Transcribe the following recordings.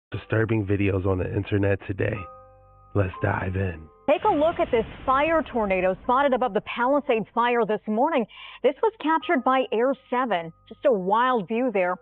Disturbing videos on the internet today. Let's dive in. Take a look at this fire tornado spotted above the Palisades fire this morning. This was captured by Air 7. Just a wild view there.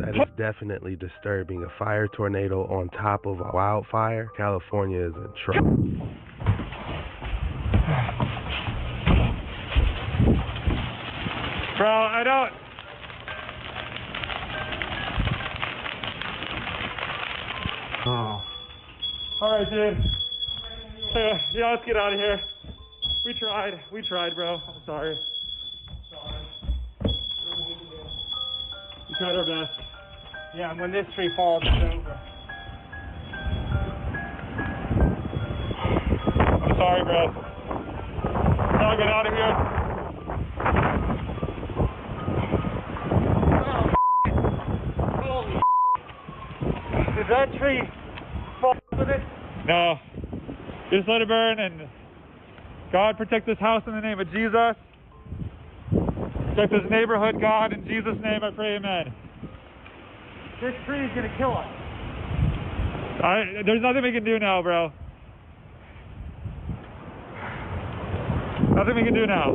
That is definitely disturbing. A fire tornado on top of a wildfire. California is in trouble. Bro, I don't... Oh. Alright, dude. Yeah, let's get out of here. We tried, bro. I'm sorry. We tried our best. Yeah, and when this tree falls, it's over. I'm sorry, bro. Now get out of here. Did that tree fall with it? No. Just let it burn, and God protect this house in the name of Jesus. Protect this neighborhood, God. In Jesus' name I pray, amen. This tree is going to kill us. There's nothing we can do now, bro. Nothing we can do now.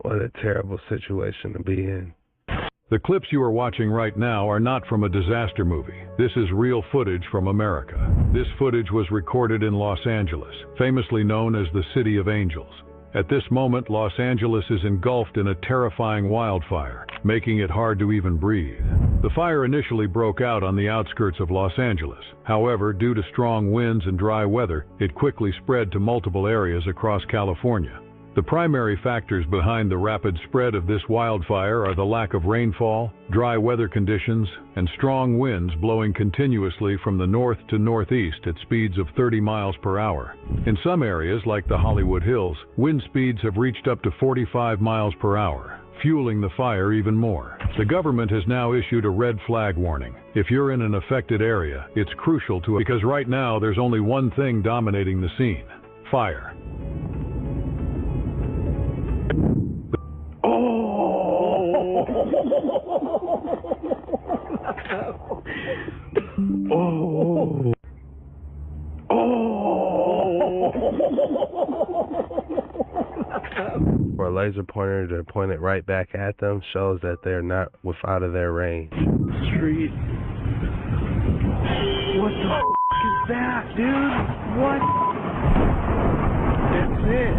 What a terrible situation to be in. The clips you are watching right now are not from a disaster movie. This is real footage from America. This footage was recorded in Los Angeles, famously known as the City of Angels. At this moment, Los Angeles is engulfed in a terrifying wildfire, making it hard to even breathe. The fire initially broke out on the outskirts of Los Angeles. However, due to strong winds and dry weather, it quickly spread to multiple areas across California. The primary factors behind the rapid spread of this wildfire are the lack of rainfall, dry weather conditions, and strong winds blowing continuously from the north to northeast at speeds of 30 miles per hour. In some areas, like the Hollywood Hills, wind speeds have reached up to 45 miles per hour, fueling the fire even more. The government has now issued a red flag warning. If you're in an affected area, it's crucial to, because right now there's only one thing dominating the scene: fire. Oh. For a laser pointer to point it right back at them shows that they're not out of their range. Street. What the f is that, dude? What? That's it.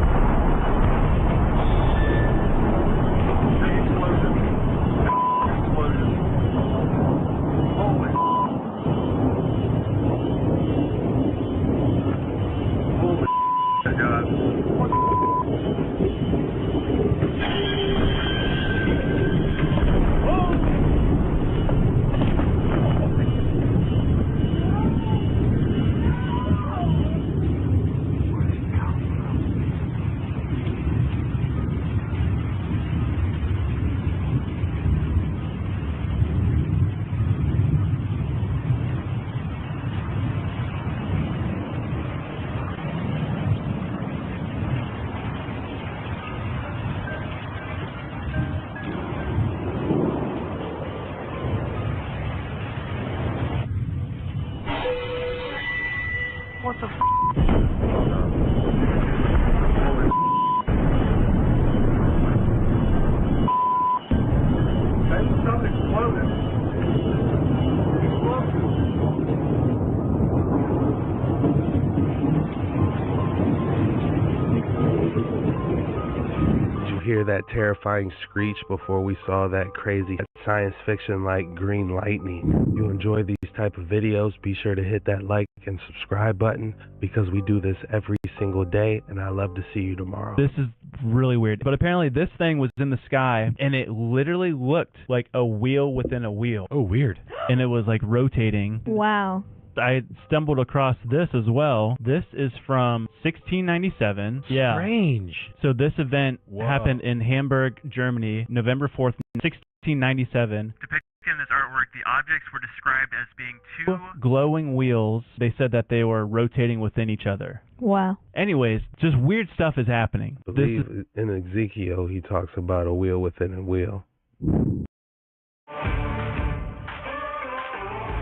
hear that terrifying screech before we saw that crazy science fiction like green lightning. If you enjoy these type of videos, be sure to hit that like and subscribe button because we do this every single day, and I love to see you tomorrow. This is really weird, but apparently this thing was in the sky and it literally looked like a wheel within a wheel. Oh, weird. And it was like rotating. Wow. I stumbled across this as well. This is from 1697. Yeah. Strange. So this event happened in Hamburg, Germany, November 4th, 1697. Depicted in this artwork, the objects were described as being two glowing wheels. They said that they were rotating within each other. Wow. Anyways, just weird stuff is happening. In Ezekiel, he talks about a wheel within a wheel.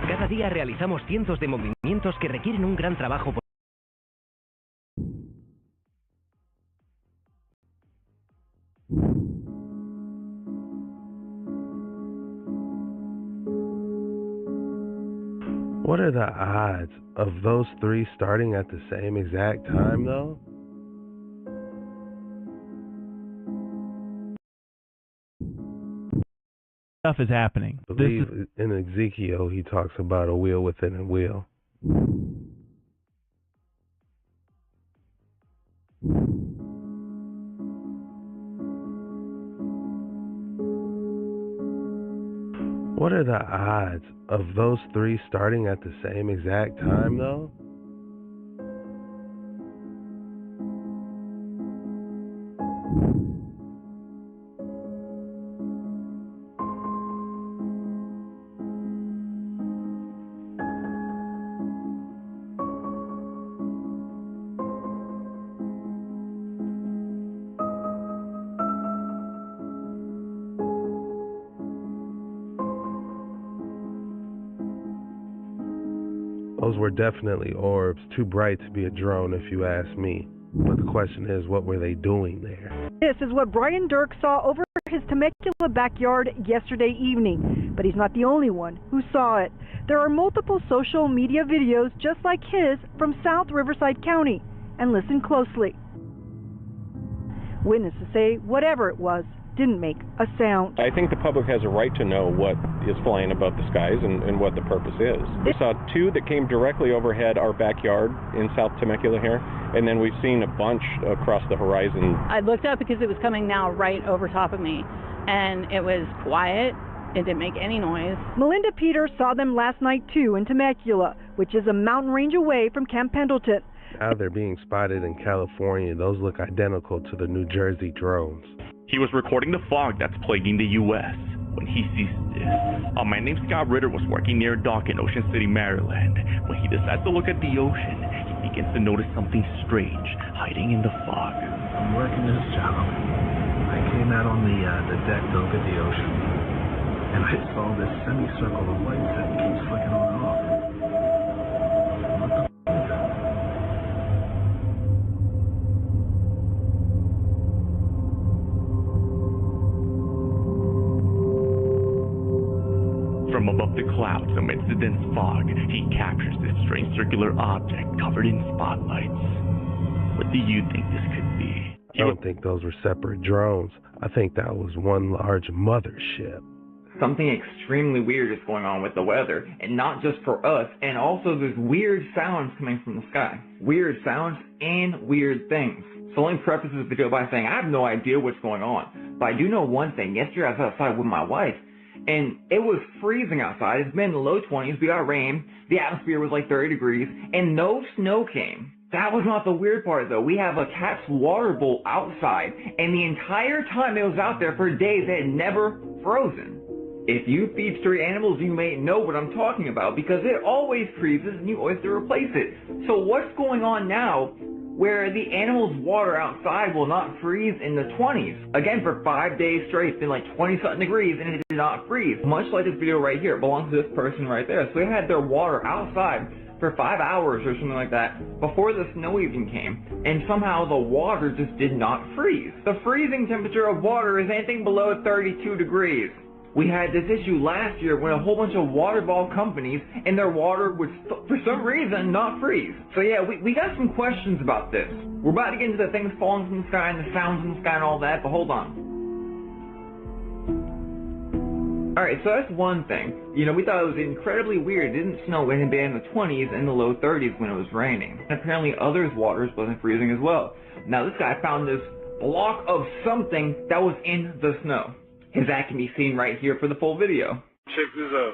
Cada día realizamos cientos de movimientos que requieren un gran trabajo. What are the odds of those three starting at the same exact time, though? Stuff is happening. In Ezekiel, he talks about a wheel within a wheel. What are the odds of those three starting at the same exact time, though? Those were definitely orbs, too bright to be a drone if you ask me. But the question is, what were they doing there? This is what Brian Dirk saw over his Temecula backyard yesterday evening. But he's not the only one who saw it. There are multiple social media videos just like his from South Riverside County. And listen closely. Witnesses say whatever it was didn't make a sound. I think the public has a right to know what is flying above the skies and what the purpose is. We saw two that came directly overhead our backyard in South Temecula here, and then we've seen a bunch across the horizon. I looked up because it was coming now right over top of me, and it was quiet. It didn't make any noise. Melinda Peters saw them last night too in Temecula, which is a mountain range away from Camp Pendleton. Now they're being spotted in California. Those look identical to the New Jersey drones. He was recording the fog that's plaguing the U.S. when he sees this. My name's Scott Ritter, was working near a dock in Ocean City, Maryland. When he decides to look at the ocean, he begins to notice something strange hiding in the fog. I'm working this job. I came out on the deck to look at the ocean, and I saw this semicircle of lights that keeps flicking on and off. What the f*** is that? From above the clouds amidst the dense fog, he captures this strange circular object covered in spotlights. What do you think this could be? I don't think those were separate drones. I think that was one large mothership. Something extremely weird is going on with the weather, and not just for us, and also there's weird sounds coming from the sky. Weird sounds and weird things. So let me preface this video by saying I have no idea what's going on, but I do know one thing. Yesterday I was outside with my wife, and it was freezing outside. It's been in the low 20s. We got rain. The atmosphere was like 30 degrees, and no snow came. That was not the weird part, though. We have a cat's water bowl outside, and the entire time it was out there for days, it had never frozen. If you feed stray animals, you may know what I'm talking about, because it always freezes, and you always have to replace it. So what's going on now where the animal's water outside will not freeze in the 20s? Again, for 5 days straight, it's been like 20-something degrees, and it did not freeze. Much like this video right here, it belongs to this person right there. So they had their water outside for 5 hours or something like that before the snow even came, and somehow the water just did not freeze. The freezing temperature of water is anything below 32 degrees. We had this issue last year when a whole bunch of water ball companies and their water would, for some reason, not freeze. So yeah, we got some questions about this. We're about to get into the things falling from the sky and the sounds in the sky and all that, but hold on. Alright, so that's one thing. You know, we thought it was incredibly weird. It didn't snow. It had been in the 20s and the low 30s when it was raining. And apparently others' waters wasn't freezing as well. Now this guy found this block of something that was in the snow. His act can be seen right here for the full video. Check this out.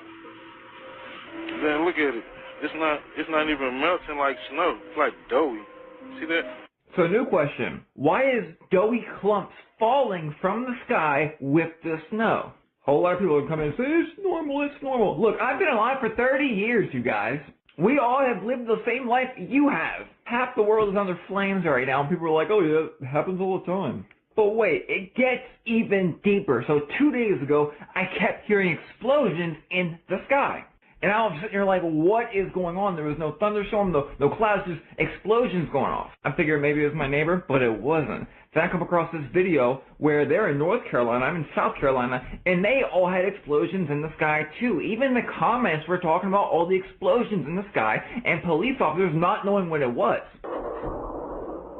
Man, look at it. It's not even melting like snow. It's like doughy. See that? So new question. Why is doughy clumps falling from the sky with the snow? A whole lot of people would come in and say, it's normal. Look, I've been alive for 30 years, you guys. We all have lived the same life you have. Half the world is under flames right now, and people are like, oh yeah, it happens all the time. But wait, it gets even deeper. So 2 days ago, I kept hearing explosions in the sky. And I was sitting here like, what is going on? There was no thunderstorm, no clouds, just explosions going off. I figured maybe it was my neighbor, but it wasn't. Then I come across this video where they're in North Carolina, I'm in South Carolina, and they all had explosions in the sky too. Even the comments were talking about all the explosions in the sky and police officers not knowing what it was.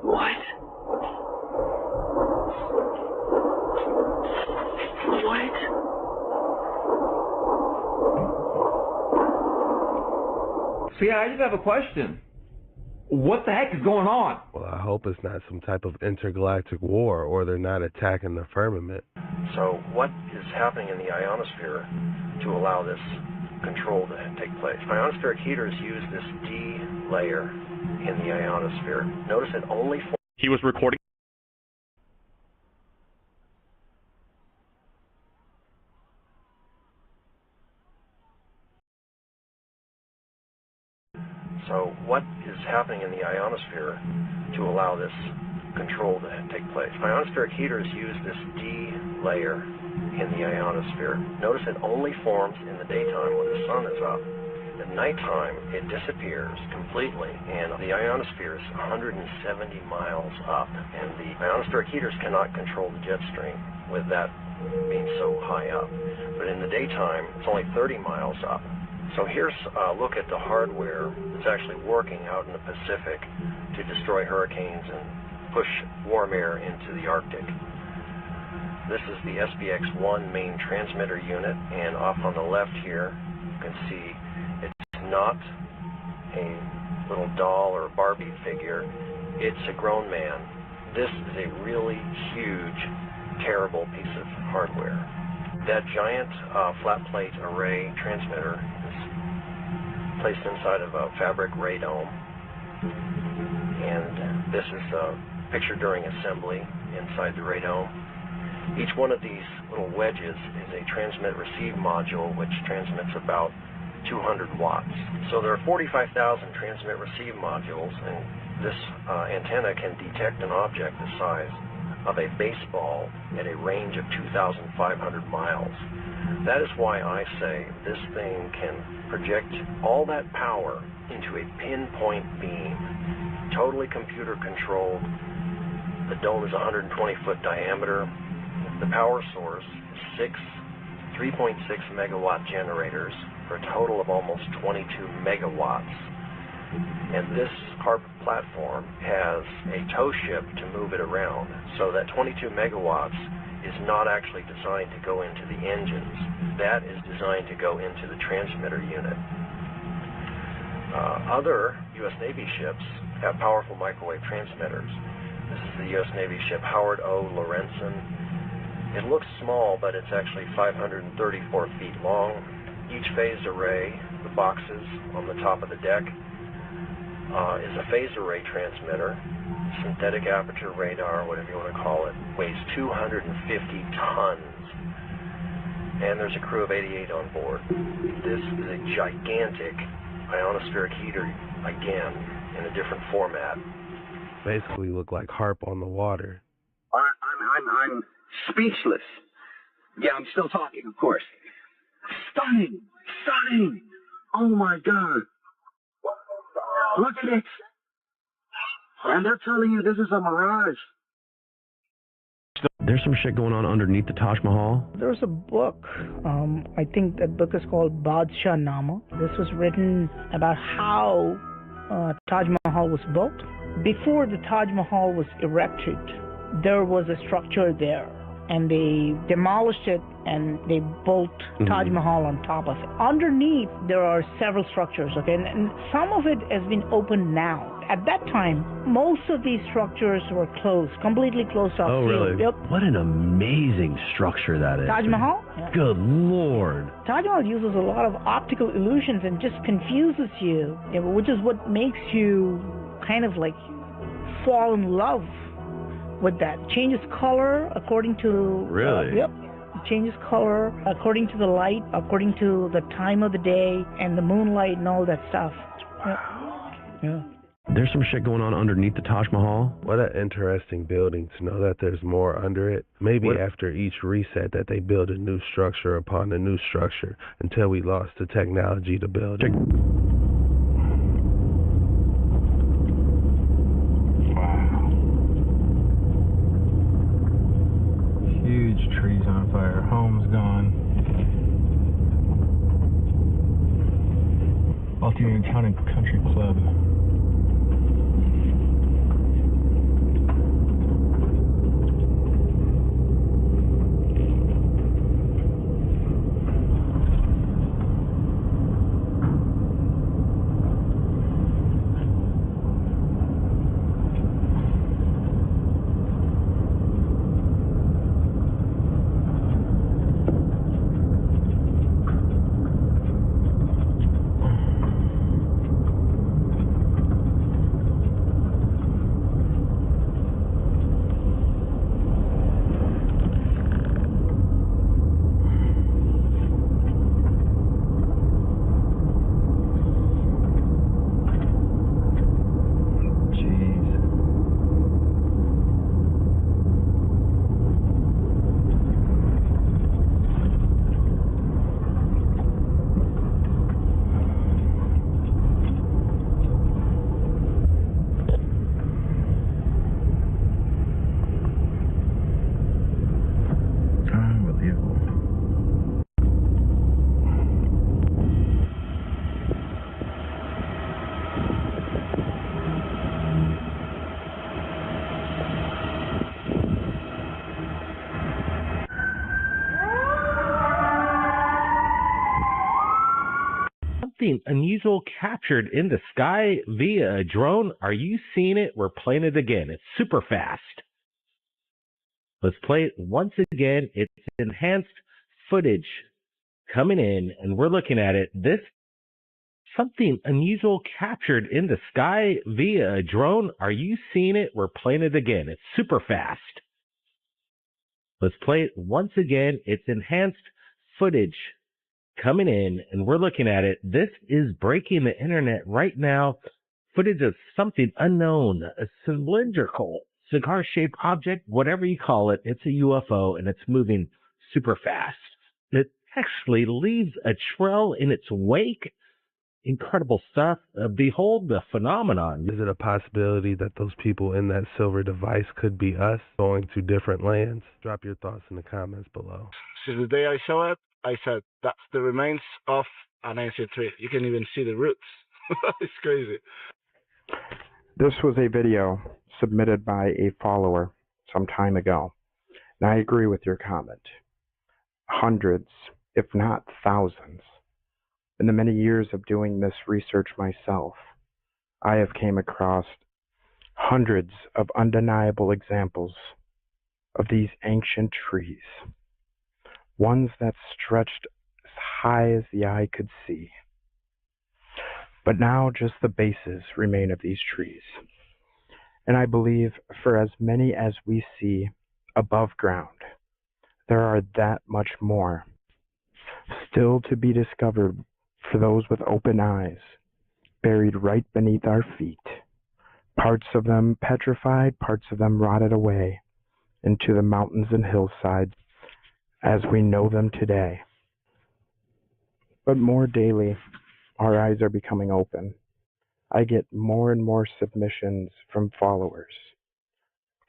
What? So yeah, I just have a question. What the heck is going on? Well, I hope it's not some type of intergalactic war, or they're not attacking the firmament. So what is happening in the ionosphere to allow this control to take place? Ionospheric heaters use this D layer in the ionosphere. Notice it only... He was recording. So what is happening in the ionosphere to allow this control to take place? Ionospheric heaters use this D layer in the ionosphere. Notice it only forms in the daytime when the sun is up. At nighttime, it disappears completely, and the ionosphere is 170 miles up, and the ionospheric heaters cannot control the jet stream with that being so high up. But in the daytime, it's only 30 miles up. So here's a look at the hardware that's actually working out in the Pacific to destroy hurricanes and push warm air into the Arctic. This is the SBX-1 main transmitter unit, and off on the left here, you can see it's not a little doll or Barbie figure. It's a grown man. This is a really huge, terrible piece of hardware. That giant flat plate array transmitter placed inside of a fabric radome, and this is a picture during assembly inside the radome. Each one of these little wedges is a transmit-receive module which transmits about 200 watts. So there are 45,000 transmit-receive modules, and this antenna can detect an object the size of a baseball at a range of 2,500 miles. That is why I say this thing can project all that power into a pinpoint beam, totally computer controlled. The dome is 120-foot diameter. The power source is 3.6 megawatt generators for a total of almost 22 megawatts. And this HARP platform has a tow ship to move it around, so that 22 megawatts is not actually designed to go into the engines. That is designed to go into the transmitter unit. Other U.S. Navy ships have powerful microwave transmitters. This is the U.S. Navy ship Howard O. Lorenzen. It looks small, but it's actually 534 feet long. Each phase array, the boxes on the top of the deck, is a phase array transmitter. Synthetic aperture radar, whatever you want to call it, weighs 250 tons, and there's a crew of 88 on board. This is a gigantic ionospheric heater, again, in a different format. Basically look like HARP on the water. I'm speechless. Yeah, I'm still talking, of course. Stunning! Stunning! Oh my God! Look at it! And they're telling you this is a mirage. There's some shit going on underneath the Taj Mahal. There's a book, I think that book is called Badshah Nama. This was written about how Taj Mahal was built. Before the Taj Mahal was erected, there was a structure there, and they demolished it and they built Taj Mahal on top of it. Underneath, there are several structures, okay, and some of it has been opened now. At that time, most of these structures were closed, completely closed off. Oh, really? Yep. What an amazing structure that is. Taj Mahal? Yeah. Good Lord. Taj Mahal uses a lot of optical illusions and just confuses you, which is what makes you kind of like fall in love with that. Changes color according to... Really? Yep. Changes color according to the light, according to the time of the day, and the moonlight and all that stuff. Wow. Yeah. There's some shit going on underneath the Taj Mahal. What an interesting building to know that there's more under it. Maybe after each reset that they build a new structure upon a new structure until we lost the technology to build it. Wow. Huge trees on fire. Homes gone. Altian Town and Country Club. Something unusual captured in the sky via a drone. Are you seeing it? We're playing it again. It's super fast. Let's play it once again. It's enhanced footage coming in, and we're looking at it. This something unusual captured in the sky via a drone. Are you seeing it? We're playing it again. It's super fast. Let's play it once again. It's enhanced footage coming in, and we're looking at it. This is breaking the internet right now. Footage of something unknown, a cylindrical, cigar-shaped object, whatever you call it. It's a UFO, and it's moving super fast. It actually leaves a trail in its wake. Incredible stuff. Behold the phenomenon. Is it a possibility that those people in that silver device could be us going to different lands? Drop your thoughts in the comments below. Since the day I saw it, I said, that's the remains of an ancient tree. You can even see the roots. It's crazy. This was a video submitted by a follower some time ago, and I agree with your comment. Hundreds, if not thousands. In the many years of doing this research myself, I have came across hundreds of undeniable examples of these ancient trees. Ones that stretched as high as the eye could see. But now just the bases remain of these trees. And I believe for as many as we see above ground, there are that much more still to be discovered for those with open eyes, buried right beneath our feet. Parts of them petrified, parts of them rotted away into the mountains and hillsides as we know them today. But more daily, our eyes are becoming open. I get more and more submissions from followers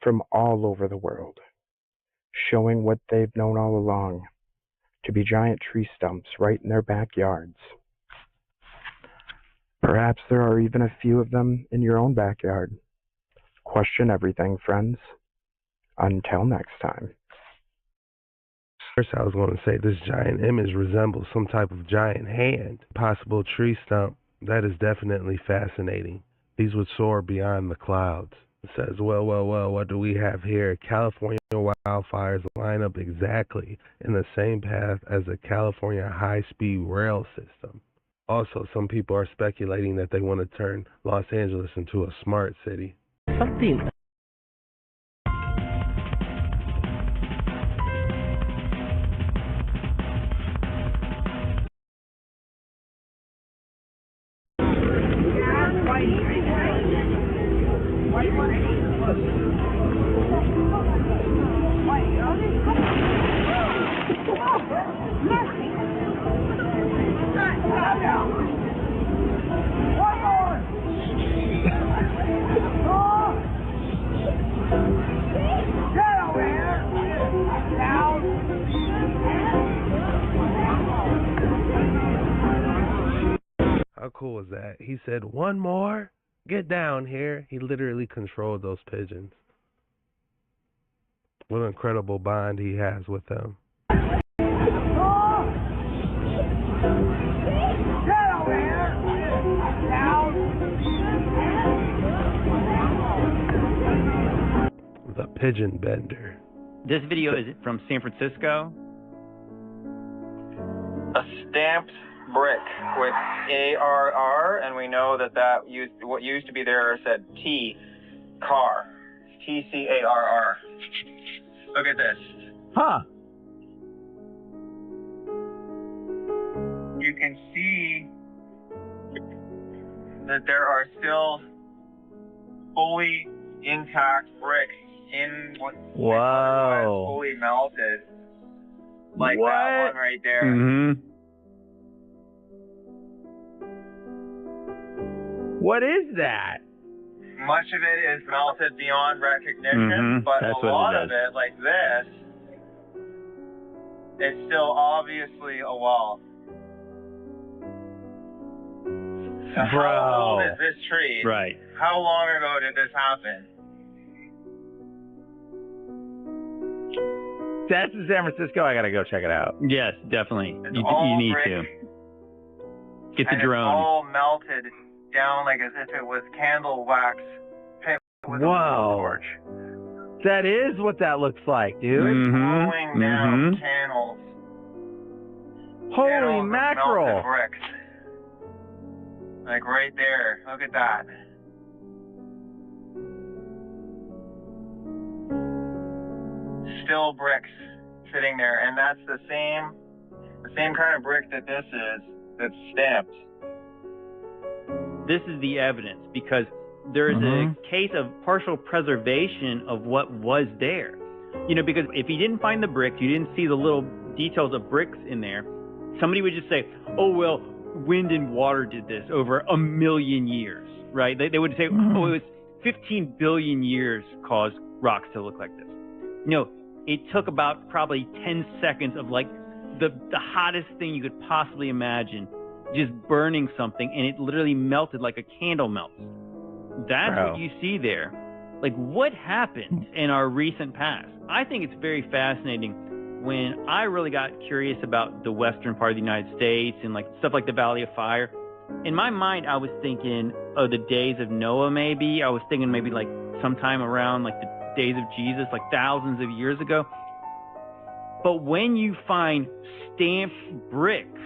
from all over the world, showing what they've known all along, to be giant tree stumps right in their backyards. Perhaps there are even a few of them in your own backyard. Question everything, friends. Until next time. First, I was going to say this giant image resembles some type of giant hand, possible tree stump. That is definitely fascinating. These would soar beyond the clouds. It says, well, what do we have here? California wildfires line up exactly in the same path as the California high-speed rail system. Also, some people are speculating that they want to turn Los Angeles into a smart city. Something. How cool is that? He said, one more? Get down here. He literally controlled those pigeons. What an incredible bond he has with them. The pigeon bender. This video is from San Francisco. A stamped brick with ARR, and we know that what used to be there said T, car, TCARR. Look at this. Huh. You can see that there are still fully intact bricks in what was fully melted, like that one right there. Mm-hmm. What is that? Much of it is melted beyond recognition, but a lot of it, like this, is still obviously a wall. So how old is this tree? Right. How long ago did this happen? That's in San Francisco. I gotta go check it out. Yes, definitely. You need brick, to. Get the and drone. It's all melted down like as if it was candle wax pit with a torch. That is what that looks like, dude. It's flowing down channels. Holy channels of mackerel. melted bricks. Like right there. Look at that. Still bricks sitting there, and that's the same kind of brick that this is, that's stamped. This is the evidence, because there is a case of partial preservation of what was there. You know, because if you didn't find the bricks, you didn't see the little details of bricks in there, somebody would just say, oh, well, wind and water did this over 1 million years, right? They would say, oh, it was 15 billion years caused rocks to look like this. No, it took about probably 10 seconds of like the hottest thing you could possibly imagine, just burning something, and it literally melted like a candle melts. That's what you see there. Like, what happened in our recent past? I think it's very fascinating. When I really got curious about the western part of the United States and like stuff like the Valley of Fire, in my mind, I was thinking of the days of Noah, maybe. I was thinking maybe like sometime around like the days of Jesus, like thousands of years ago. But when you find stamped bricks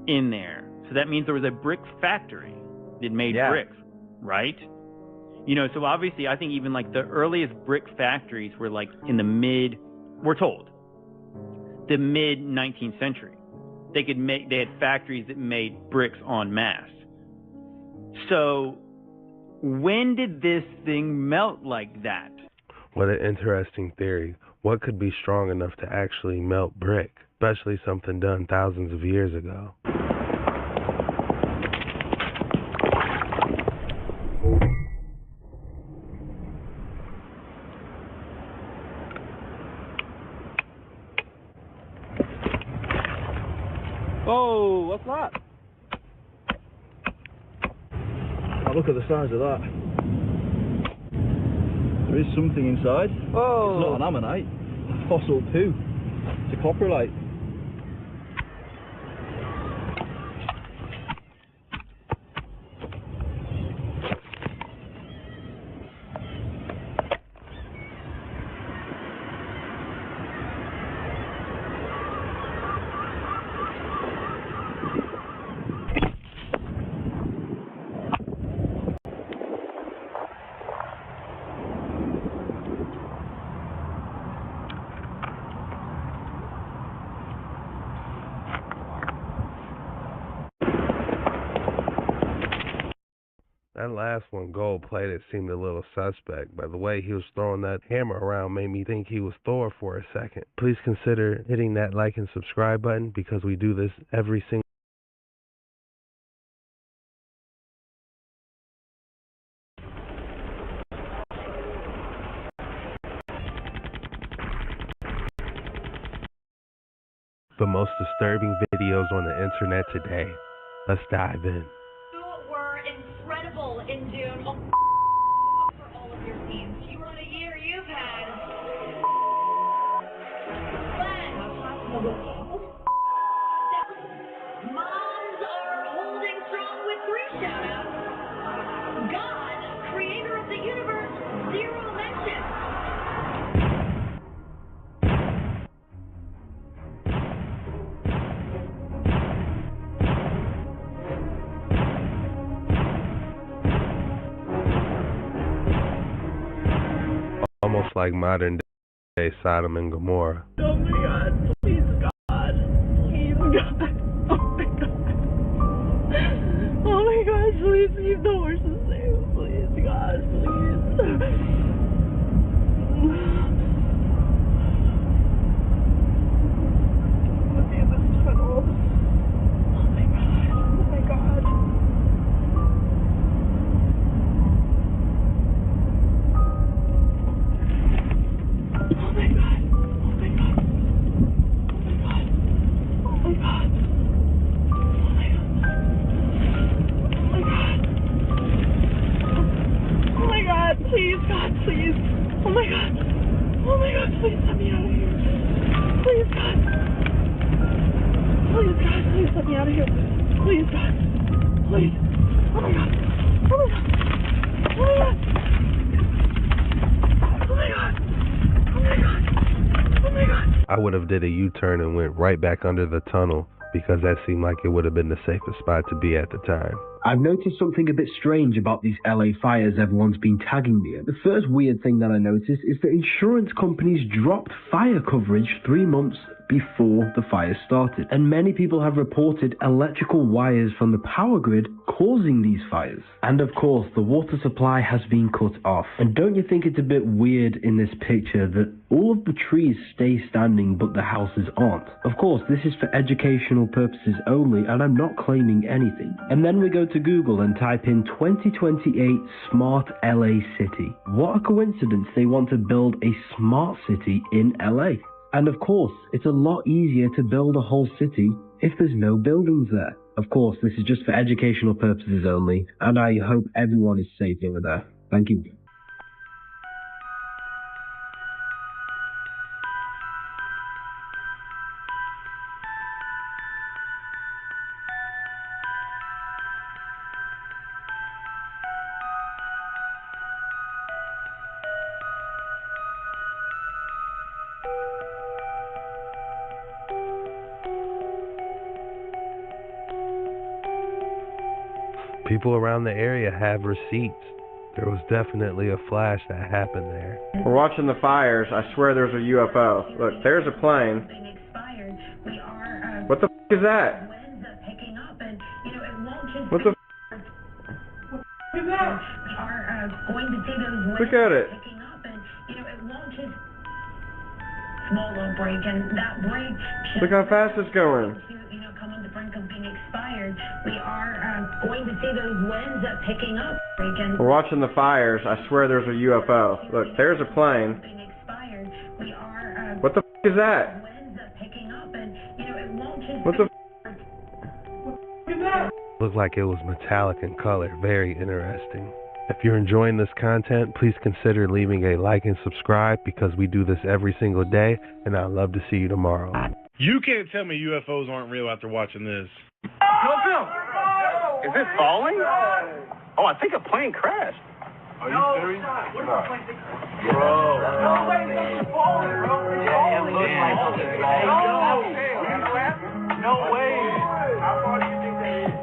in there, so that means there was a brick factory that made bricks, right? You know, so obviously I think even like the earliest brick factories were like in the we're told, the mid 19th century. They had factories that made bricks en masse. So when did this thing melt like that? What an interesting theory. What could be strong enough to actually melt brick, especially something done thousands of years ago? Oh, what's that? Oh, look at the size of that. There is something inside. Oh! It's not an ammonite. A fossil poo. It's a coprolite. That last one, gold-plated, seemed a little suspect. By the way he was throwing that hammer around made me think he was Thor for a second. Please consider hitting that like and subscribe button because we do this every single the most disturbing videos on the internet today. Let's dive in. You were incredible in Dune. For all of your scenes. You were on a year you've had. Moms are holding strong with 3 shout-outs. God, creator of the universe, 0 mentions. Almost like modern day Sodom and Gomorrah. Oh my God, please God, please God, oh my God, oh my God, please leave the horses there, please God, please. What's in this tunnel? Oh my God, oh my God. Oh my God. Oh my God. Oh my God. Oh my God. Oh my God. Oh my God. Please, God, please. Oh my God. Oh my God, please let me out of here. Please, God. Please, God, please let me out of here. Please, God. Please. Oh my God. Oh my God. Oh my God. Oh my God. Oh my God. Oh my God. I would have did a U-turn and went right back under the tunnel because that seemed like it would have been the safest spot to be at the time. I've noticed something a bit strange about these LA fires everyone's been tagging me in. The first weird thing that I noticed is that insurance companies dropped fire coverage 3 months before the fire started. And many people have reported electrical wires from the power grid causing these fires. And of course, the water supply has been cut off. And don't you think it's a bit weird in this picture that all of the trees stay standing but the houses aren't? Of course, this is for educational purposes only, and I'm not claiming anything. And then we go to Google and type in 2028 Smart LA City. What a coincidence they want to build a smart city in LA. And of course, it's a lot easier to build a whole city if there's no buildings there. Of course, this is just for educational purposes only, and I hope everyone is safe over there. Thank you. People around the area have receipts. There was definitely a flash that happened there. We're watching the fires. I swear there's a UFO. Look, there's a plane. What the f*** is that? What the f*** is that? Look at it. Look how fast it's going. We're watching the fires. I swear there's a UFO. Look, there's a plane. What the f*** is that? What the f***? Looked like it was metallic in color. Very interesting. If you're enjoying this content, please consider leaving a like and subscribe because we do this every single day, and I'd love to see you tomorrow. You can't tell me UFOs aren't real after watching this. Phil, is this falling? Oh, I think a plane crashed. Are you serious? Bro. No way, it's falling, bro. It looks like something's falling. No way. How far do you think that is?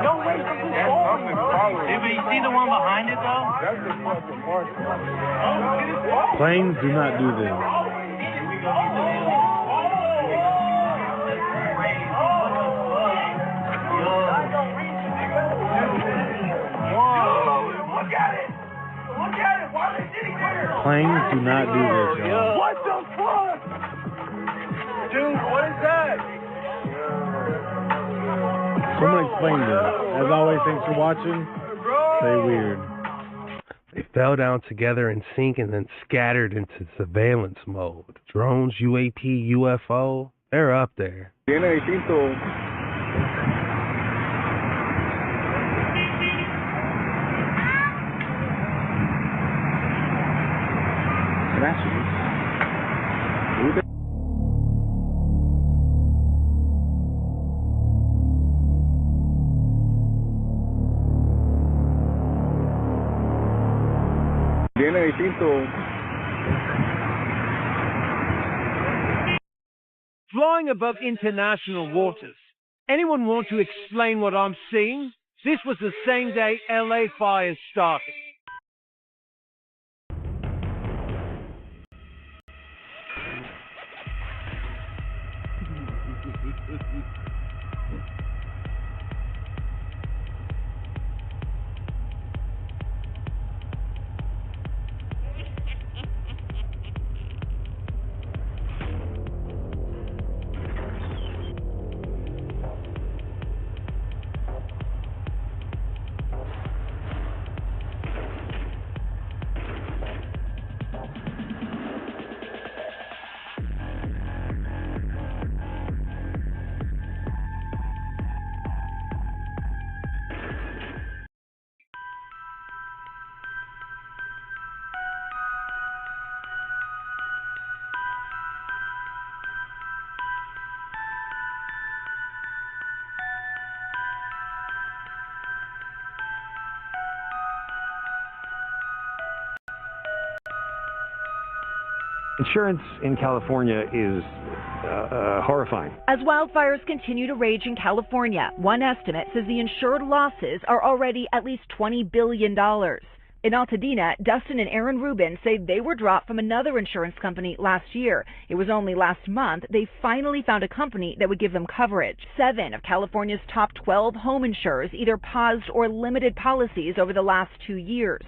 No way, something's falling, bro. Yeah, but you see the one behind it, though? That's just fucking Martian. Planes do not do this. Planes do not do this, y'all. What the fuck? Dude, what is that? Someone explain this. As always, thanks for watching. Stay weird. They fell down together in sync and then scattered into surveillance mode. Drones, UAP, UFO, they're up there. Tiene distinto. Tiene distinto. Flying above international waters. Anyone want to explain what I'm seeing? This was the same day LA fires started. Insurance in California is horrifying. As wildfires continue to rage in California, one estimate says the insured losses are already at least $20 billion. In Altadena, Dustin and Aaron Rubin say they were dropped from another insurance company last year. It was only last month they finally found a company that would give them coverage. 7 of California's top 12 home insurers either paused or limited policies over the last 2 years.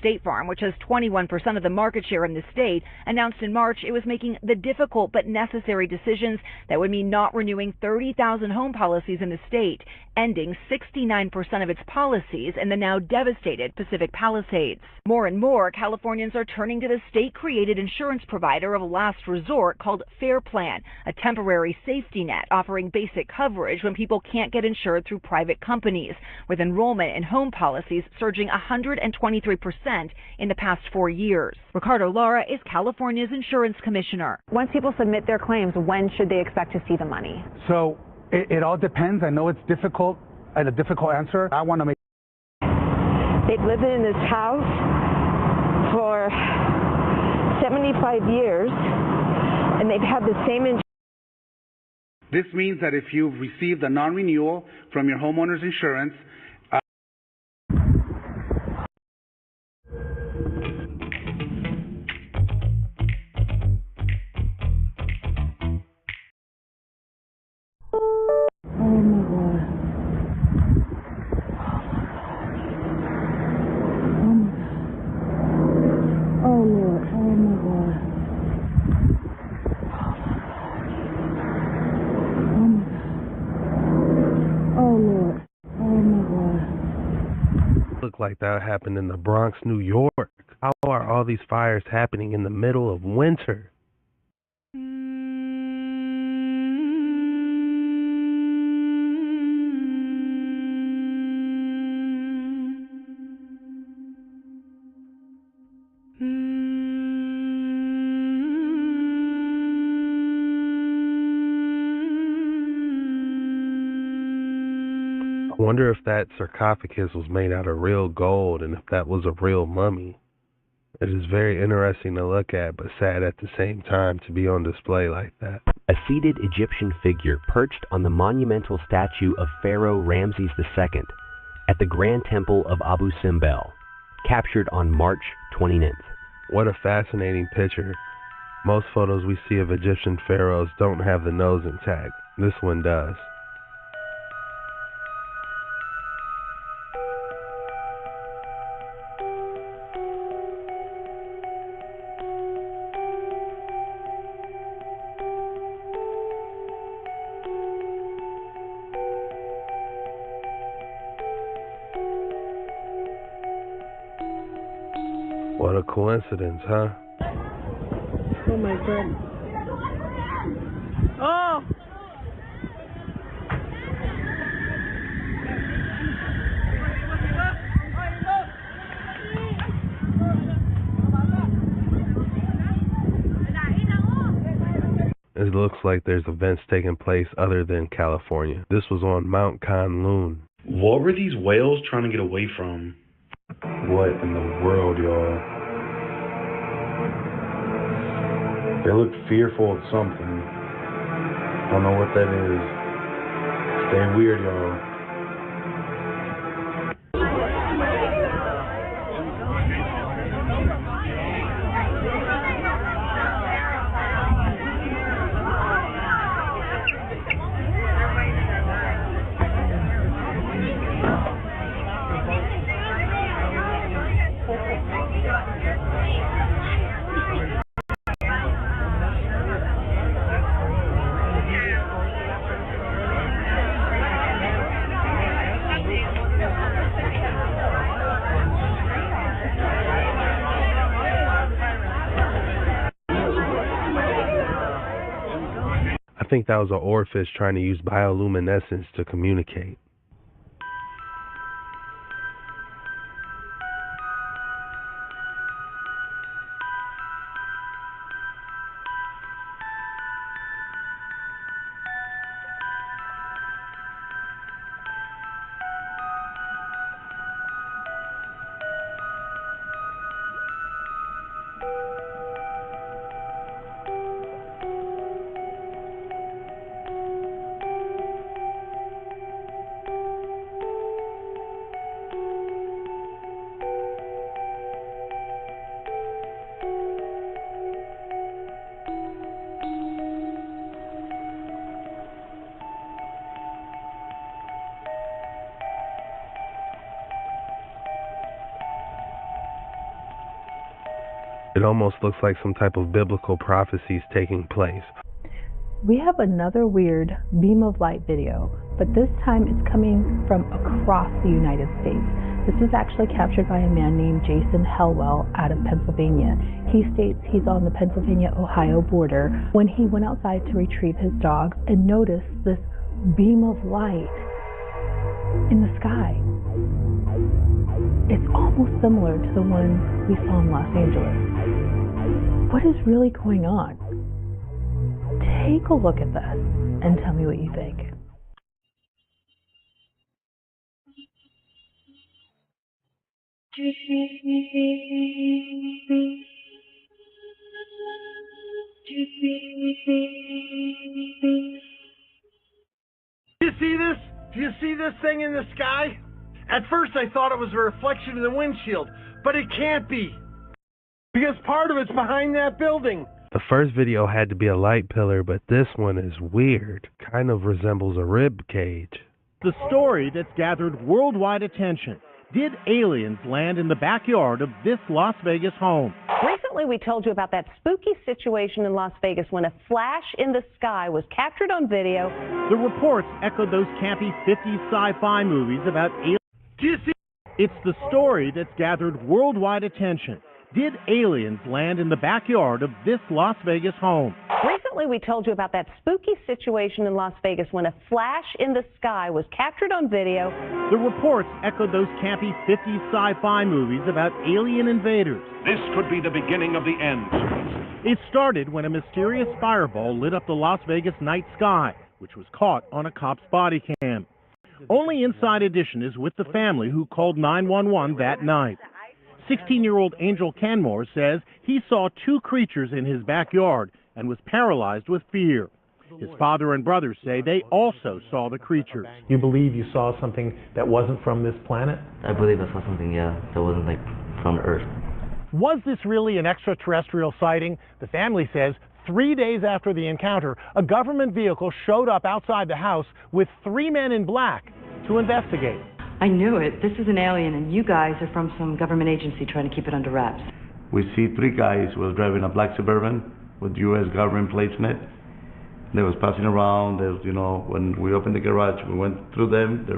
State Farm, which has 21% of the market share in the state, announced in March it was making the difficult but necessary decisions that would mean not renewing 30,000 home policies in the state, ending 69% of its policies in the now devastated Pacific Palisades. More and more Californians are turning to the state-created insurance provider of last resort called Fair Plan, a temporary safety net offering basic coverage when people can't get insured through private companies, with enrollment in home policies surging 123% in the past 4 years. Ricardo Lara is California's insurance commissioner. Once people submit their claims, when should they expect to see the money? So it all depends. I know it's difficult and a difficult answer. I want to make. They've lived in this house for 75 years, and they've had the same insurance. This means that if you've received a non-renewal from your homeowner's insurance, Look like that happened in the Bronx, New York. How are all these fires happening in the middle of winter? I wonder if that sarcophagus was made out of real gold and if that was a real mummy. It is very interesting to look at, but sad at the same time to be on display like that. A seated Egyptian figure perched on the monumental statue of Pharaoh Ramses II at the Grand Temple of Abu Simbel, captured on March 29th. What a fascinating picture. Most photos we see of Egyptian pharaohs don't have the nose intact. This one does. What a coincidence, huh? Oh my God. Oh! It looks like there's events taking place other than California. This was on Mount Kowloon. What were these whales trying to get away from? What in the world, y'all? They look fearful of something. Don't know what that is. Stay weird, y'all. I think that was an oarfish trying to use bioluminescence to communicate. It almost looks like some type of biblical prophecies taking place. We have another weird beam of light video, but this time it's coming from across the United States. This was actually captured by a man named Jason Helwell out of Pennsylvania. He states he's on the Pennsylvania-Ohio border when he went outside to retrieve his dogs and noticed this beam of light in the sky. It's almost similar to the one we saw in Los Angeles. What is really going on? Take a look at this and tell me what you think. Do you see this? Do you see this thing in the sky? At first I thought it was a reflection in the windshield, but it can't be. Because part of it's behind that building. The first video had to be a light pillar, but this one is weird. Kind of resembles a rib cage. The story that's gathered worldwide attention. Did aliens land in the backyard of this Las Vegas home? Recently, we told you about that spooky situation in Las Vegas when a flash in the sky was captured on video. The reports echoed those campy 50s sci-fi movies about aliens. Do you see? It's the story that's gathered worldwide attention. Did aliens land in the backyard of this Las Vegas home? Recently, we told you about that spooky situation in Las Vegas when a flash in the sky was captured on video. The reports echoed those campy 50s sci-fi movies about alien invaders. This could be the beginning of the end. It started when a mysterious fireball lit up the Las Vegas night sky, which was caught on a cop's body cam. Only Inside Edition is with the family who called 911 that night. 16-year-old Angel Canmore says he saw two creatures in his backyard and was paralyzed with fear. His father and brother say they also saw the creatures. You believe you saw something that wasn't from this planet? I believe I saw something, yeah, that wasn't like from Earth. Was this really an extraterrestrial sighting? The family says 3 days after the encounter, a government vehicle showed up outside the house with 3 men in black to investigate. I knew it. This is an alien, and you guys are from some government agency trying to keep it under wraps. We see 3 guys who was driving a black Suburban with U.S. government plates in it. They was passing around. You know, when we opened the garage, we went through them. They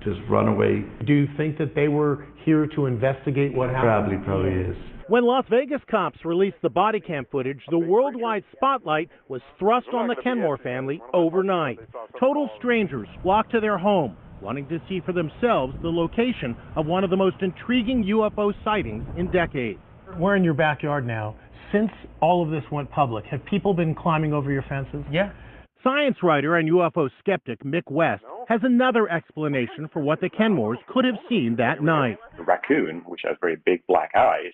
just run away. Do you think that they were here to investigate what happened? Probably is. When Las Vegas cops released the body cam footage, the worldwide spotlight was thrust on the Kenmore family overnight. Total strangers flocked to their home, wanting to see for themselves the location of one of the most intriguing UFO sightings in decades. We're in your backyard now. Since all of this went public, have people been climbing over your fences? Yeah. Science writer and UFO skeptic Mick West has another explanation for what the Kenmores could have seen that night. The raccoon, which has very big black eyes,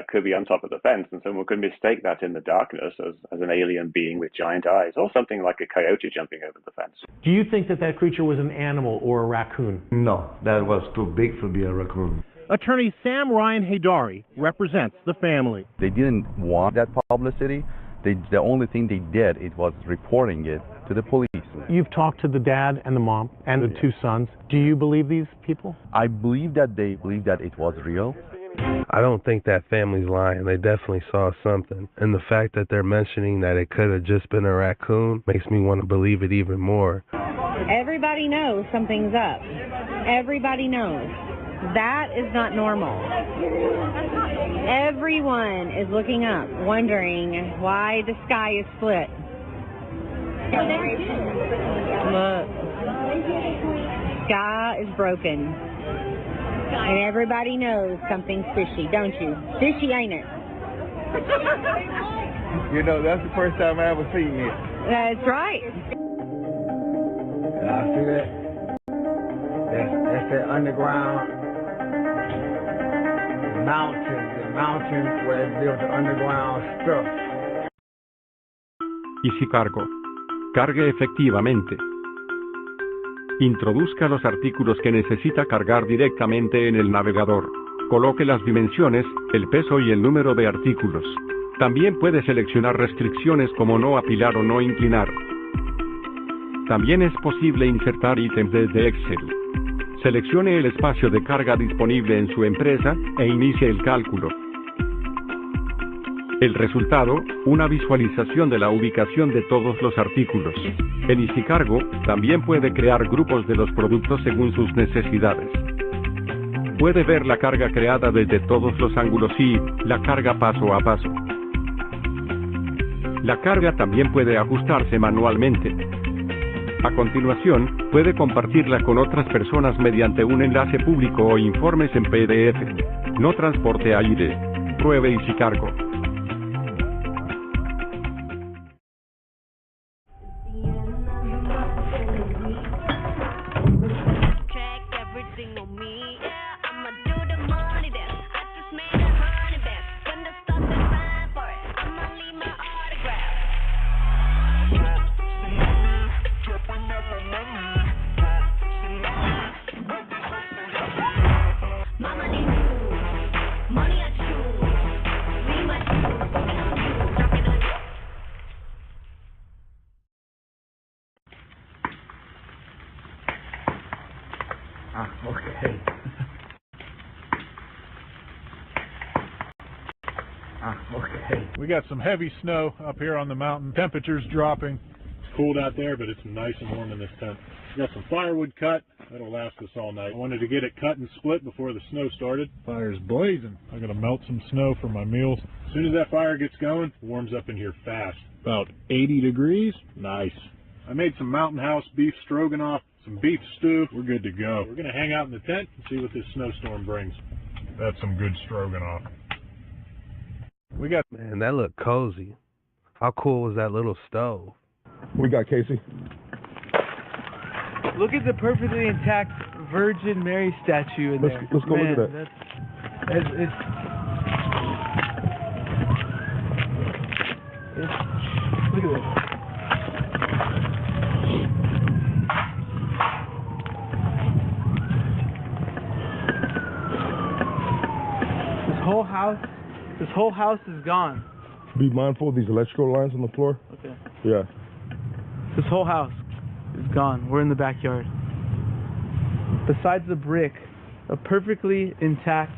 could be on top of the fence, and someone could mistake that in the darkness as an alien being with giant eyes, or something like a coyote jumping over the fence. Do you think that that creature was an animal or a raccoon? No, that was too big to be a raccoon. Attorney Sam Ryan Haydari represents the family. They didn't want that publicity. The only thing they did, it was reporting it to the police. You've talked to the dad and the mom and the 2 sons. Do you believe these people? I believe that they believe that it was real. I don't think that family's lying. They definitely saw something. And the fact that they're mentioning that it could have just been a raccoon makes me want to believe it even more. Everybody knows something's up. Everybody knows. That is not normal. Everyone is looking up, wondering why the sky is split. Look. Sky is broken. And everybody knows something's fishy, don't you? Fishy, ain't it? You know, that's the first time I ever seen it. That's right. See that? That's that underground mountains where they built the underground stuff. Y si cargo. Cargue efectivamente. Introduzca los artículos que necesita cargar directamente en el navegador. Coloque las dimensiones, el peso y el número de artículos. También puede seleccionar restricciones como no apilar o no inclinar. También es posible insertar ítems desde Excel. Seleccione el espacio de carga disponible en su empresa e inicie el cálculo. El resultado, una visualización de la ubicación de todos los artículos. En EasyCargo, también puede crear grupos de los productos según sus necesidades. Puede ver la carga creada desde todos los ángulos y la carga paso a paso. La carga también puede ajustarse manualmente. A continuación, puede compartirla con otras personas mediante un enlace público o informes en PDF. No transporte aire. Pruebe EasyCargo. Okay. Okay. We got some heavy snow up here on the mountain. Temperature's dropping. It's cold out there, but it's nice and warm in this tent. We got some firewood cut. That'll last us all night. I wanted to get it cut and split before the snow started. Fire's blazing. I'm going to melt some snow for my meals. As soon as that fire gets going, it warms up in here fast. About 80 degrees. Nice. I made some Mountain House beef stroganoff, some beef stew. We're good to go. We're going to hang out in the tent and see what this snowstorm brings. That's some good stroganoff. We got... Man, that looked cozy. How cool was that little stove? We got Casey. Look at the perfectly intact Virgin Mary statue in there. Let's go look at that. Look at this. This whole house is gone. Be mindful of these electrical lines on the floor. Okay. Yeah. This whole house is gone. We're in the backyard. Besides the brick, a perfectly intact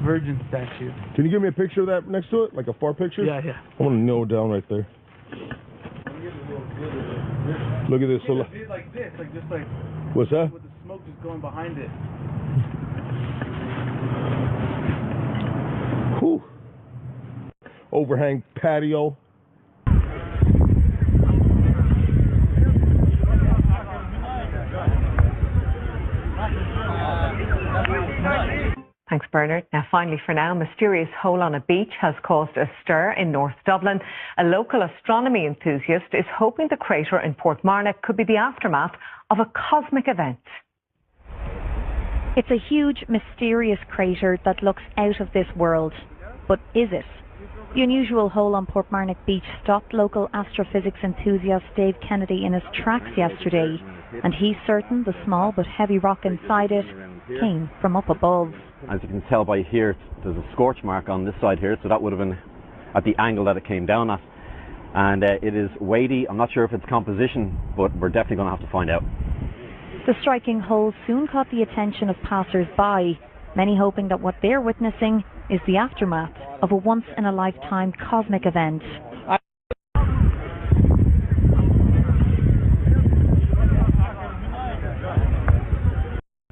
Virgin statue. Can you give me a picture of that next to it? Like a far picture? Yeah, yeah. I want to nail it down right there. Look at this. Yeah, like this, like just like. What's that? With the smoke just going behind it. Whew. Overhang patio. Thanks, Bernard. Now, finally for now, a mysterious hole on a beach has caused a stir in North Dublin. A local astronomy enthusiast is hoping the crater in Portmarnock could be the aftermath of a cosmic event. It's a huge, mysterious crater that looks out of this world. But is it? The unusual hole on Portmarnock Beach stopped local astrophysics enthusiast Dave Kennedy in his tracks yesterday, and he's certain the small but heavy rock inside it came from up above. As you can tell by here, there's a scorch mark on this side here, so that would have been at the angle that it came down at. And it is weighty. I'm not sure if it's composition, but we're definitely going to have to find out. The striking hole soon caught the attention of passers-by, many hoping that what they're witnessing is the aftermath of a once-in-a-lifetime cosmic event.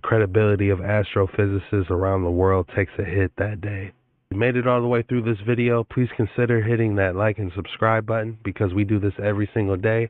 Credibility of astrophysicists around the world takes a hit that day. If you made it all the way through this video, please consider hitting that like and subscribe button because we do this every single day.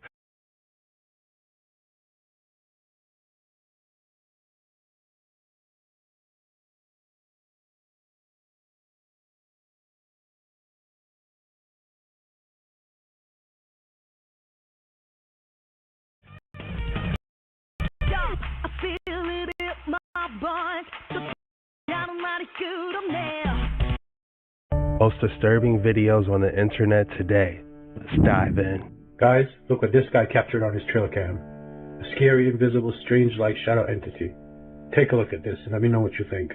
Most disturbing videos on the internet today. Let's dive in. Guys, look what this guy captured on his trail cam. A scary, invisible, strange-like shadow entity. Take a look at this and let me know what you think.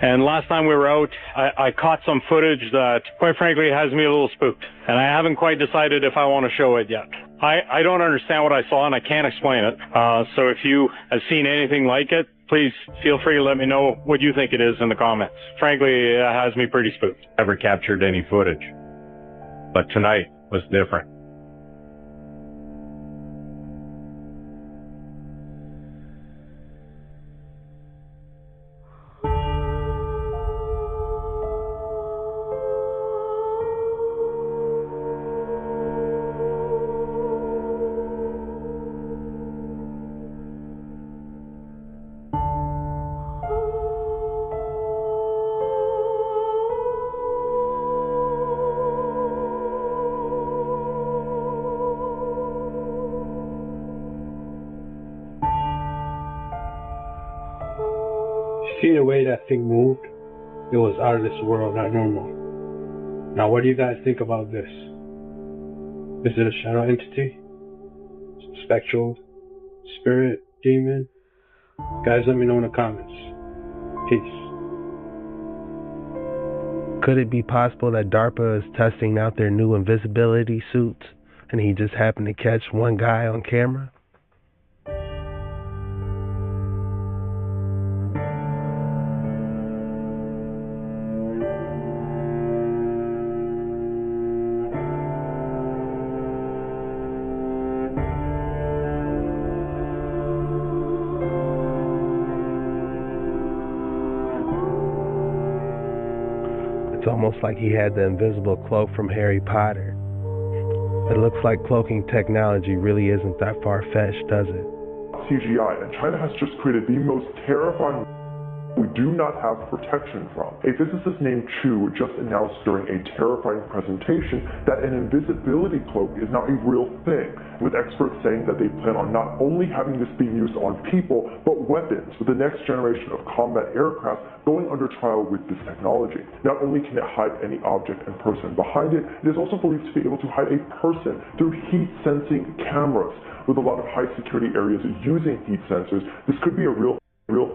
And last time we were out, I caught some footage that, quite frankly, has me a little spooked. And I haven't quite decided if I want to show it yet. I don't understand what I saw and I can't explain it. So if you have seen anything like it, please feel free to let me know what you think it is in the comments. Frankly, it has me pretty spooked. Never captured any footage. But tonight was different. See the way that thing moved? It was out of this world, not normal. Now what do you guys think about this? Is it a shadow entity? Spectral? Spirit? Demon? Guys, let me know in the comments. Peace. Could it be possible that DARPA is testing out their new invisibility suits and he just happened to catch one guy on camera? It's almost like he had the invisible cloak from Harry Potter. It looks like cloaking technology really isn't that far-fetched, does it? CGI, and China has just created the most terrifying we do not have protection from. A physicist named Chu just announced during a terrifying presentation that an invisibility cloak is now a real thing, with experts saying that they plan on not only having this being used on people, but weapons, with the next generation of combat aircraft going under trial with this technology. Not only can it hide any object and person behind it, it is also believed to be able to hide a person through heat-sensing cameras. With a lot of high security areas using heat sensors, this could be a real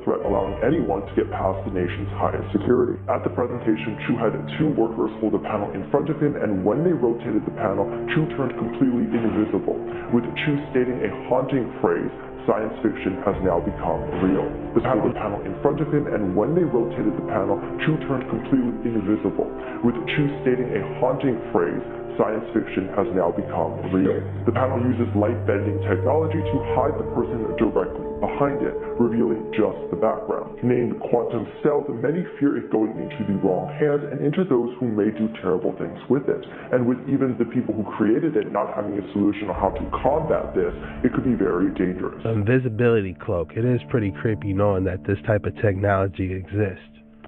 threat, allowing anyone to get past the nation's highest security. At the presentation, Chu had two workers hold a panel in front of him, and when they rotated the panel, Chu turned completely invisible, with Chu stating a haunting phrase, "Science fiction has now become real." The panel in front of him, and when they rotated the panel, Chu turned completely invisible, with Chu stating a haunting phrase, "Science fiction has now become real." The panel uses light-bending technology to hide the person directly behind it, revealing just the background. Named Quantum Stealth, many fear it going into the wrong hands and into those who may do terrible things with it. And with even the people who created it not having a solution on how to combat this, it could be very dangerous. Invisibility cloak. It is pretty creepy knowing that this type of technology exists.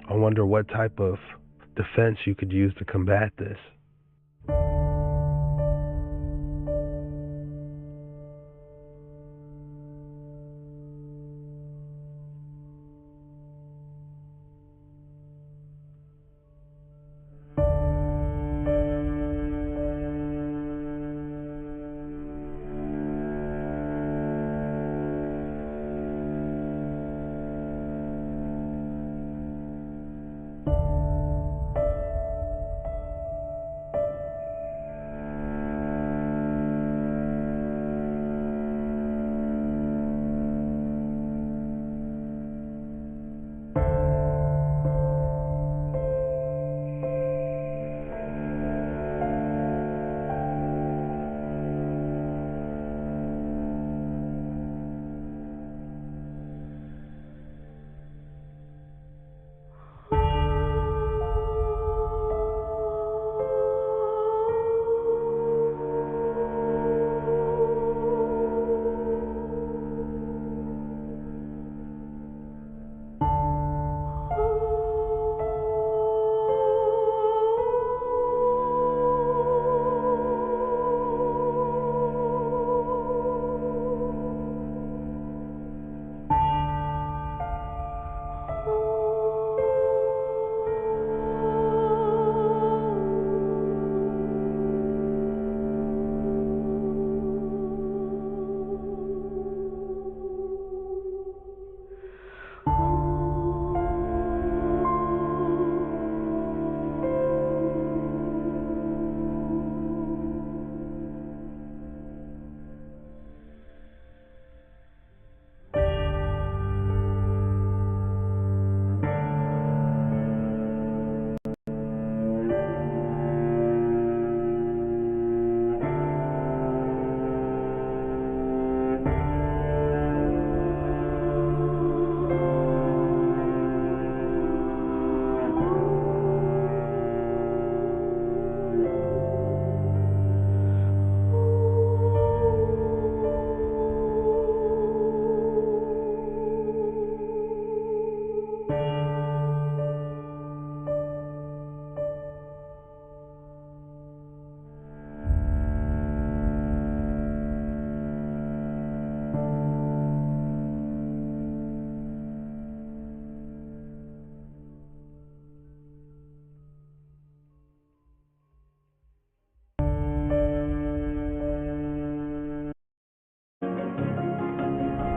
I wonder what type of defense you could use to combat this.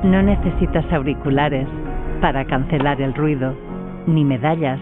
No necesitas auriculares para cancelar el ruido, ni medallas.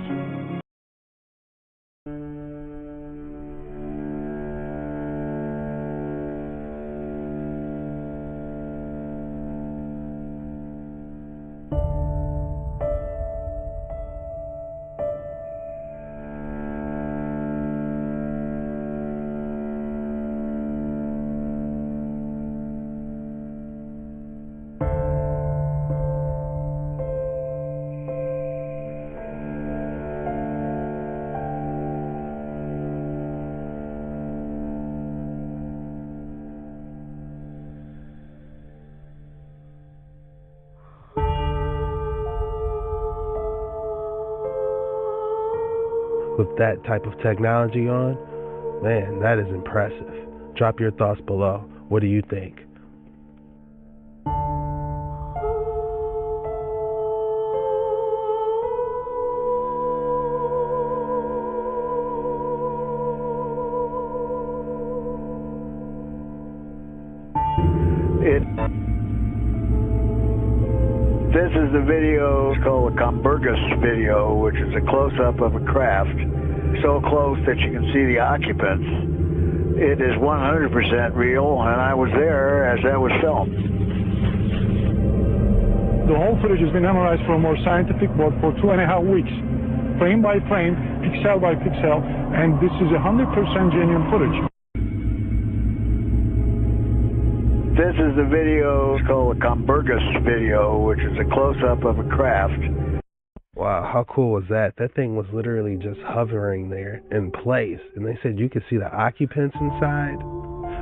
with that type of technology on, man, that is impressive. Drop your thoughts below. What do you think? This is the video called the Comburgus video, which is a close-up of a craft so close that you can see the occupants. It is 100% real, and I was there as that was filmed. The whole footage has been analyzed for a more scientific board for 2.5 weeks, frame by frame, pixel by pixel, and this is 100% genuine footage. This is the video called the Comburgus video, which is a close-up of a craft. Wow, how cool was that? That thing was literally just hovering there in place, and they said you could see the occupants inside.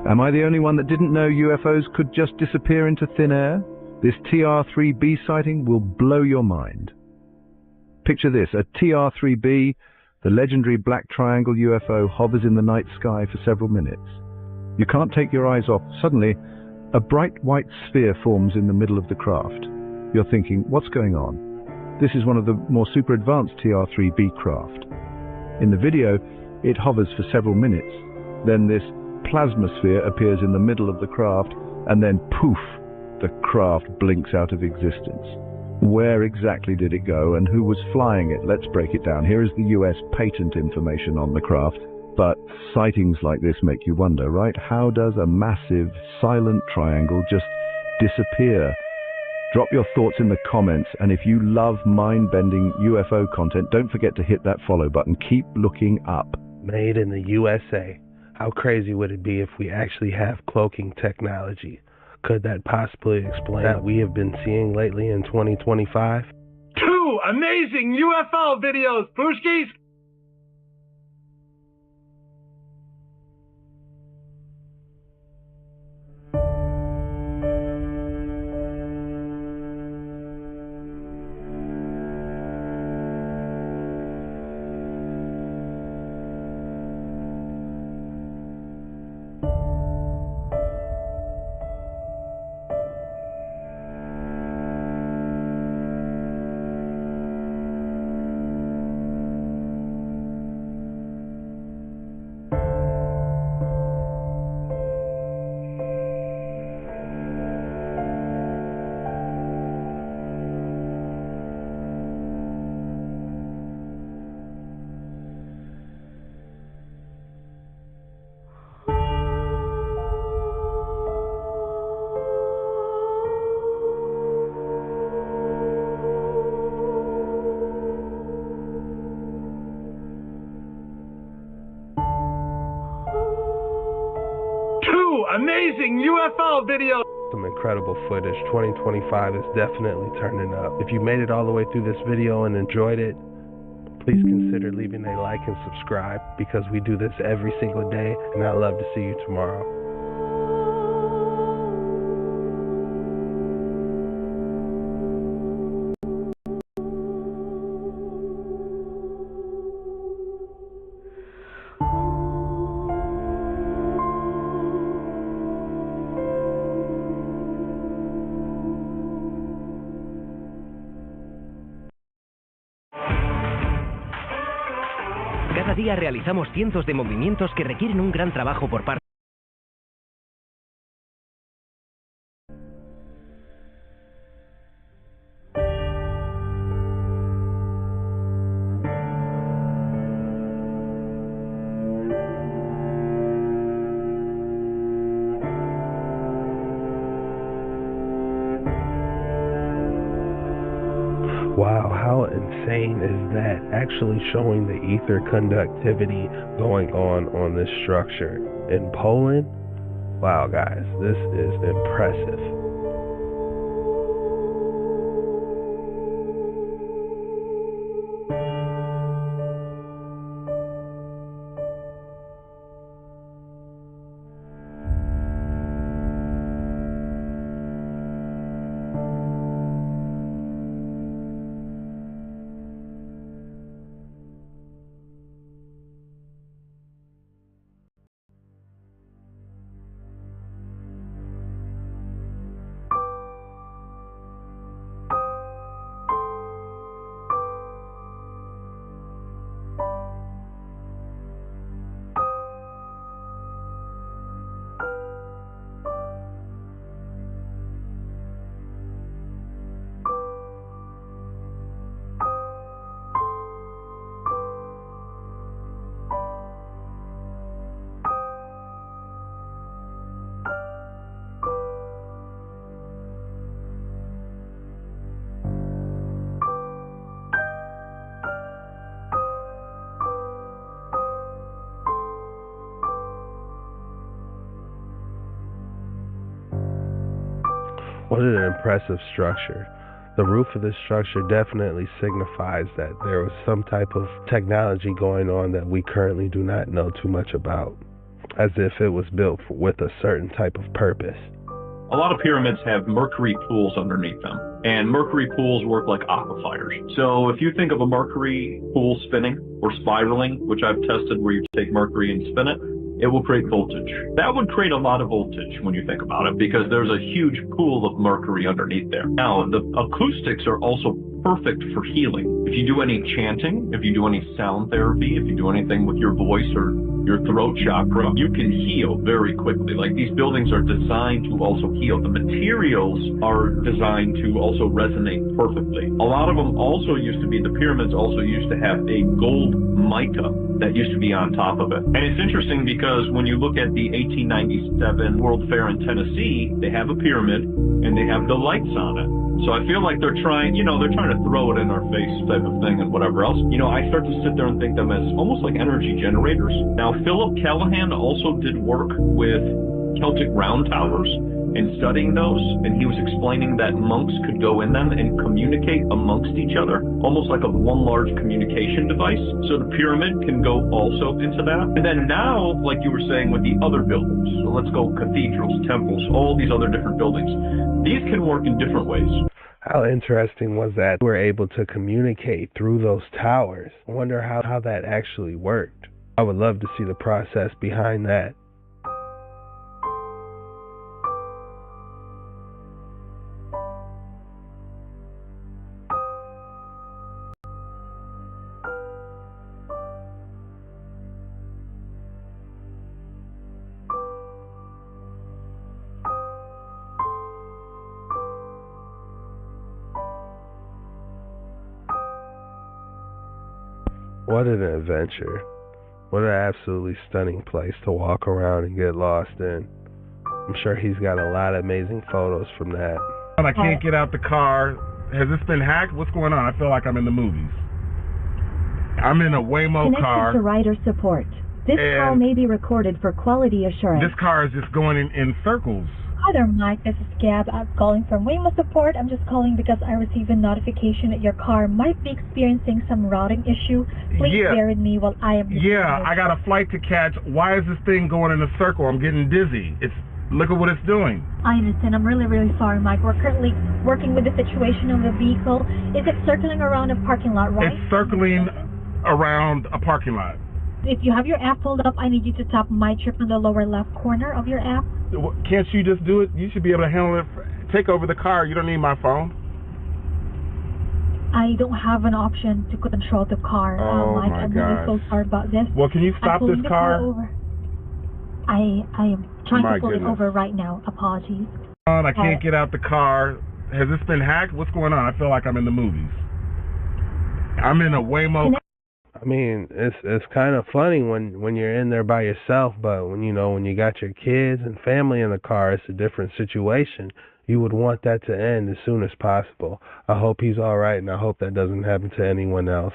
Am I the only one that didn't know UFOs could just disappear into thin air? This TR-3B sighting will blow your mind. Picture this, a TR-3B, the legendary black triangle UFO, hovers in the night sky for several minutes. You can't take your eyes off. Suddenly, a bright white sphere forms in the middle of the craft. You're thinking, what's going on? This is one of the more super advanced TR-3B craft. In the video, it hovers for several minutes. Then this plasma sphere appears in the middle of the craft, and then poof, the craft blinks out of existence. Where exactly did it go, and who was flying it? Let's break it down. Here is the US patent information on the craft. But sightings like this make you wonder, right? How does a massive, silent triangle just disappear? Drop your thoughts in the comments, and if you love mind-bending UFO content, don't forget to hit that follow button. Keep looking up. Made in the USA. How crazy would it be if we actually have cloaking technology? Could that possibly explain what we have been seeing lately in 2025? 2 amazing UFO videos, Pooshkis! Amazing UFO video. Some incredible footage. 2025 is definitely turning up. If you made it all the way through this video and enjoyed it, please consider leaving a like and subscribe, because we do this every single day, and I'd love to see you tomorrow. Cada día realizamos cientos de movimientos que requieren un gran trabajo por parte. Wow, how insane is that? Actually showing the ether conductivity going on this structure in Poland. Wow, guys, this is impressive. What an impressive structure. The roof of this structure definitely signifies that there was some type of technology going on that we currently do not know too much about, as if it was built with a certain type of purpose. A lot of pyramids have mercury pools underneath them, and mercury pools work like aquifers. So if you think of a mercury pool spinning or spiraling, which I've tested where you take mercury and spin it will create voltage. That would create a lot of voltage when you think about it, because there's a huge pool of mercury underneath there. Now, the acoustics are also perfect for healing. If you do any chanting, if you do any sound therapy, if you do anything with your voice or your throat chakra, you can heal very quickly. Like, these buildings are designed to also heal. The materials are designed to also resonate perfectly. A lot of them also used to be, the pyramids also used to have a gold mica that used to be on top of it. And it's interesting because when you look at the 1897 World Fair in Tennessee, they have a pyramid and they have the lights on it. So I feel like they're trying to throw it in our face type of thing and whatever else. I start to sit there and think them as almost like energy generators. Now, Philip Callahan also did work with Celtic round towers and studying those, and he was explaining that monks could go in them and communicate amongst each other, almost like a one large communication device. So the pyramid can go also into that. And then now, like you were saying with the other buildings, so let's go cathedrals, temples, all these other different buildings. These can work in different ways. How interesting was that we're able to communicate through those towers? I wonder how that actually worked. I would love to see the process behind that. What an adventure. What an absolutely stunning place to walk around and get lost in. I'm sure he's got a lot of amazing photos from that. I can't get out the car. Has this been hacked? What's going on? I feel like I'm in the movies. I'm in a Waymo car. Connected to rider support. This call may be recorded for quality assurance. This car is just going in circles. Hi there, Mike. This is Gab. I'm calling from Waymo Support. I'm just calling because I received a notification that your car might be experiencing some routing issue. Please bear with me while I am... I got a flight to catch. Why is this thing going in a circle? I'm getting dizzy. Look at what it's doing. I understand. I'm really, really sorry, Mike. We're currently working with the situation of the vehicle. Is it circling around a parking lot, right? It's circling around a parking lot. If you have your app pulled up, I need you to tap My Trip in the lower left corner of your app. Can't you just do it? You should be able to handle it. Take over the car. You don't need my phone. I don't have an option to control the car. Mike, I'm really so sorry about this. Well, can you stop this car? I am trying to pull it over right now. Apologies. I can't get out the car. Has this been hacked? What's going on? I feel like I'm in the movies. I'm in a Waymo. I mean, it's kind of funny when you're in there by yourself, but when you got your kids and family in the car, it's a different situation. You would want that to end as soon as possible. I hope he's all right, and I hope that doesn't happen to anyone else.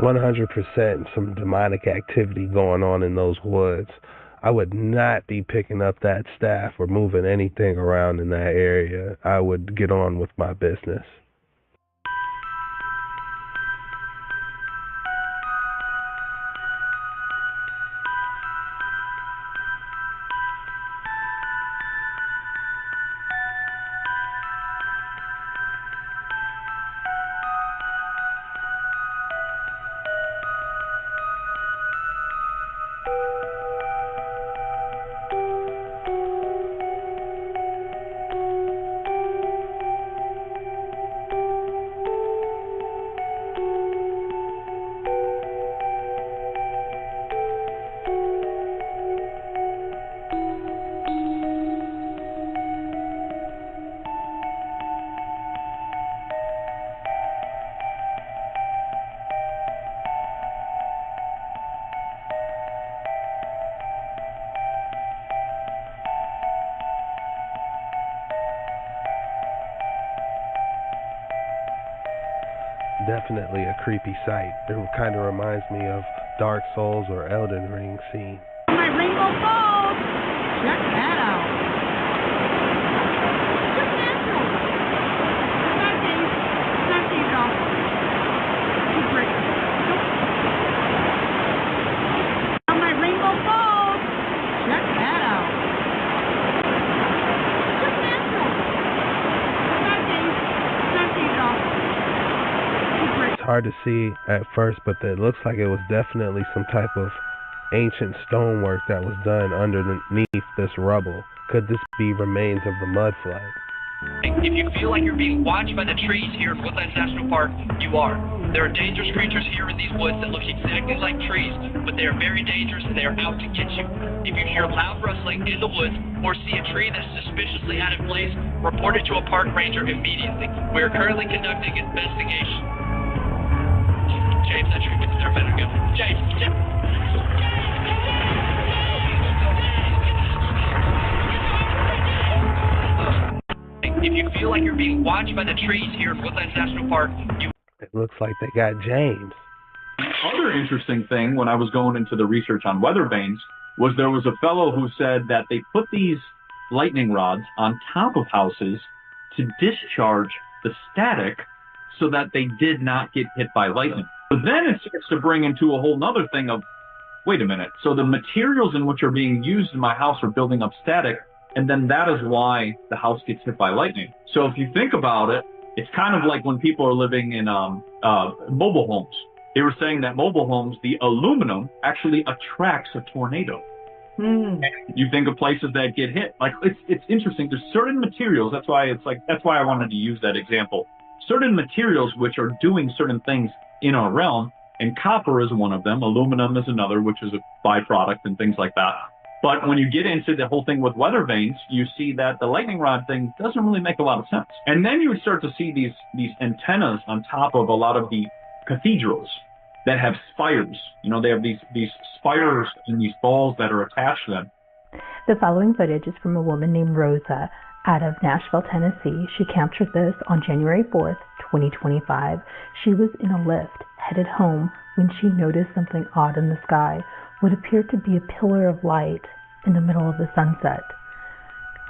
100% some demonic activity going on in those woods. I would not be picking up that staff or moving anything around in that area. I would get on with my business. Definitely a creepy sight. It kind of reminds me of Dark Souls or Elden Ring scene. My rainbow balls! Check that out. Just natural. Not Dave. Not Dave at all. Too great. On my rainbow balls! Check that out. Just natural. Not Dave. Not Dave at all. It's hard to see at first, but it looks like it was definitely some type of ancient stonework that was done underneath this rubble. Could this be remains of the mud flood? If you feel like you're being watched by the trees here at Woodlands National Park, you are. There are dangerous creatures here in these woods that look exactly like trees, but they are very dangerous and they are out to get you. If you hear loud rustling in the woods or see a tree that's suspiciously out of place, report it to a park ranger immediately. We are currently conducting investigation. James, that tree went there a minute ago. James. If you feel like you're being watched by the trees here at Woodlands National Park, It looks like they got James. Other interesting thing when I was going into the research on weather vanes was there was a fellow who said that they put these lightning rods on top of houses to discharge the static so that they did not get hit by lightning. But then it starts to bring into a whole nother thing of, wait a minute, so the materials in which are being used in my house are building up static, and then that is why the house gets hit by lightning. So if you think about it, it's kind of like when people are living in mobile homes. They were saying that mobile homes, the aluminum actually attracts a tornado. You think of places that get hit. Like it's interesting. There's certain materials. That's why I wanted to use that example. Certain materials which are doing certain things in our realm, and copper is one of them. Aluminum is another, which is a byproduct and things like that. But when you get into the whole thing with weather vanes, you see that the lightning rod thing doesn't really make a lot of sense. And then you would start to see these antennas on top of a lot of the cathedrals that have spires. You know, they have these spires and these balls that are attached to them. The following footage is from a woman named Rosa out of Nashville, Tennessee. She captured this on January 4th, 2025. She was in a lift headed home when she noticed something odd in the sky, what appeared to be a pillar of light in the middle of the sunset.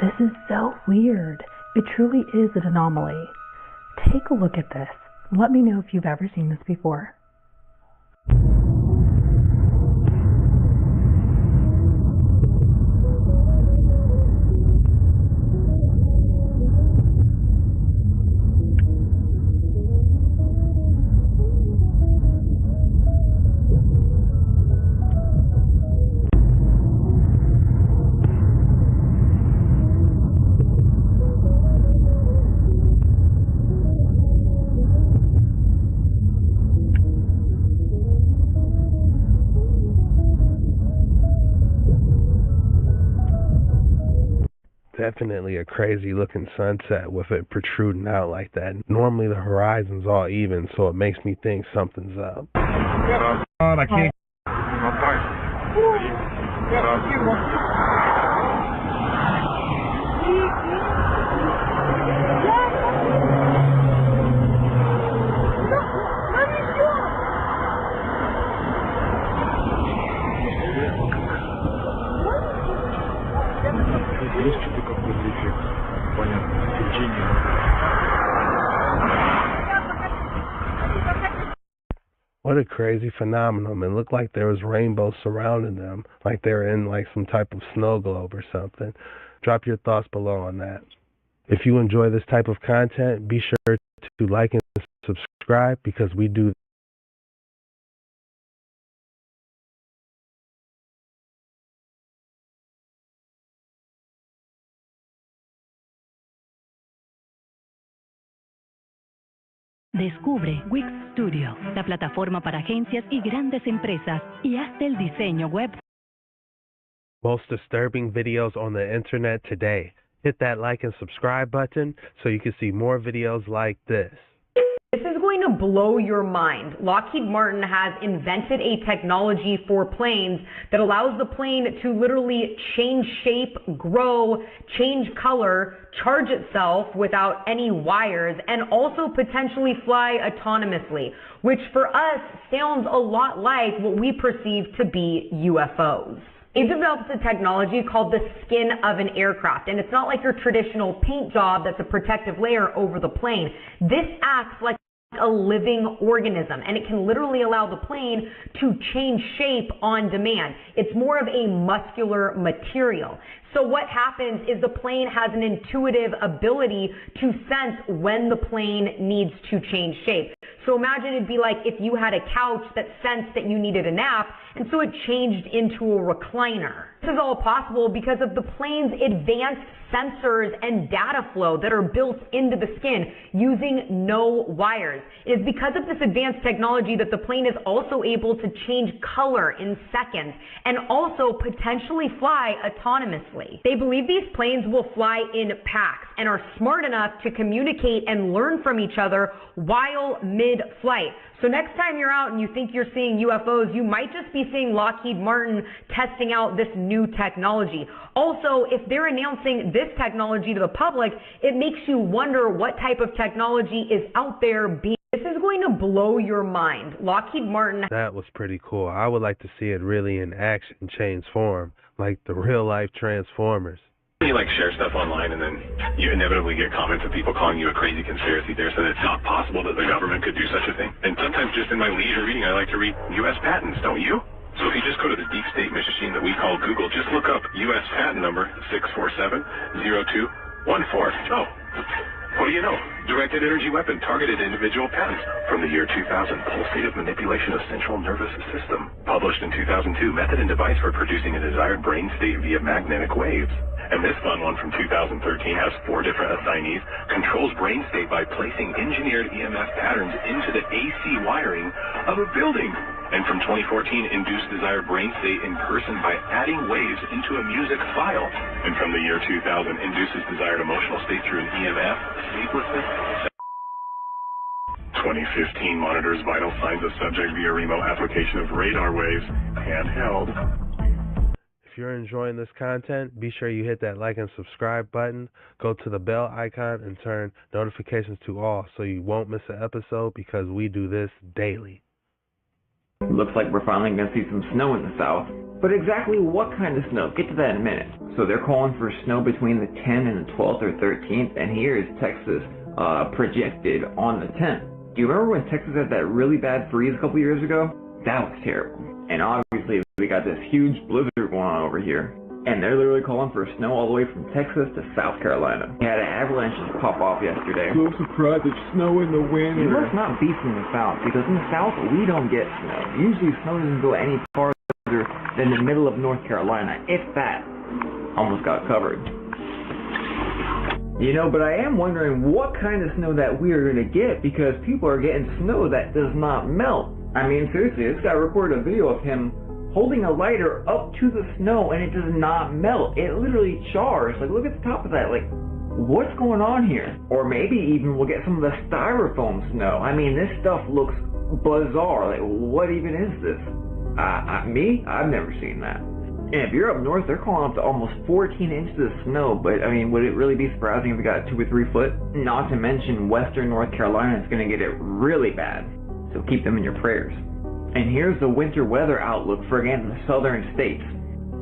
This is so weird. It truly is an anomaly. Take a look at this. Let me know if you've ever seen this before. Definitely a crazy looking sunset with it protruding out like that. Normally the horizon's all even, so it makes me think something's up. I can't. What a crazy phenomenon. It looked like there was rainbows surrounding them, like they were in like some type of snow globe or something. Drop your thoughts below on that. If you enjoy this type of content, be sure to like and subscribe because we do Descubre Wix Studio, la plataforma para agencias y grandes empresas, y hazte el diseño web. most disturbing videos on the internet today. Hit that like and subscribe button so you can see more videos like this. This is going to blow your mind. Lockheed Martin has invented a technology for planes that allows the plane to literally change shape, grow, change color, charge itself without any wires, and also potentially fly autonomously, which for us sounds a lot like what we perceive to be UFOs. They've developed a technology called the skin of an aircraft, and it's not like your traditional paint job that's a protective layer over the plane. This acts like a living organism, and it can literally allow the plane to change shape on demand. It's more of a muscular material. So what happens is the plane has an intuitive ability to sense when the plane needs to change shape. So imagine it'd be like if you had a couch that sensed that you needed a nap, and so it changed into a recliner. This is all possible because of the plane's advanced sensors and data flow that are built into the skin using no wires. It is because of this advanced technology that the plane is also able to change color in seconds and also potentially fly autonomously. They believe these planes will fly in packs and are smart enough to communicate and learn from each other while mid-flight. So next time you're out and you think you're seeing UFOs, you might just be seeing Lockheed Martin testing out this new technology. Also, if they're announcing this technology to the public, it makes you wonder what type of technology is out there being. This is going to blow your mind. Lockheed Martin. That was pretty cool. I would like to see it really in action, change form, like the real life Transformers. You share stuff online and then you inevitably get comments of people calling you a crazy conspiracy theorist that it's not possible that the government could do such a thing. And sometimes just in my leisure reading, I like to read U.S. patents, don't you? So if you just go to the deep state machine that we call Google, just look up U.S. patent number 6470214. Oh, what do you know? Directed energy weapon, targeted individual patents from the year 2000. Pulsative manipulation of central nervous system. Published in 2002. Method and device for producing a desired brain state via magnetic waves. And this fun one from 2013 has 4 different assignees. Controls brain state by placing engineered EMF patterns into the AC wiring of a building. And from 2014, induced desired brain state in person by adding waves into a music file. And from the year 2000, induces desired emotional state through an EMF, sleeplessness. 2015 monitors vital signs of subject via remote application of radar waves, handheld. If you're enjoying this content, be sure you hit that like and subscribe button. Go to the bell icon and turn notifications to all so you won't miss an episode because we do this daily. Looks like we're finally going to see some snow in the south. But exactly what kind of snow? Get to that in a minute. So they're calling for snow between the 10th and the 12th or 13th, and here is Texas projected on the 10th. Do you remember when Texas had that really bad freeze a couple years ago? That was terrible. And obviously we got this huge blizzard going on over here. And they're literally calling for snow all the way from Texas to South Carolina. We had an avalanche just pop off yesterday. So surprised it's snow in the winter. You must not be from the South, because in the South we don't get snow. Usually snow doesn't go any farther than the middle of North Carolina, if that. Almost got covered. You know, but I am wondering what kind of snow that we are going to get, because people are getting snow that does not melt. I mean, seriously, this guy recorded a video of him holding a lighter up to the snow and it does not melt. It literally chars. Like, look at the top of that. Like, what's going on here? Or maybe even we'll get some of the styrofoam snow. I mean, this stuff looks bizarre. Like, what even is this? Me? I've never seen that. And if you're up north, they're calling up to almost 14 inches of snow. But, I mean, would it really be surprising if we got 2 or 3 foot? Not to mention western North Carolina is going to get it really bad. So keep them in your prayers. And here's the winter weather outlook for, again, the southern states.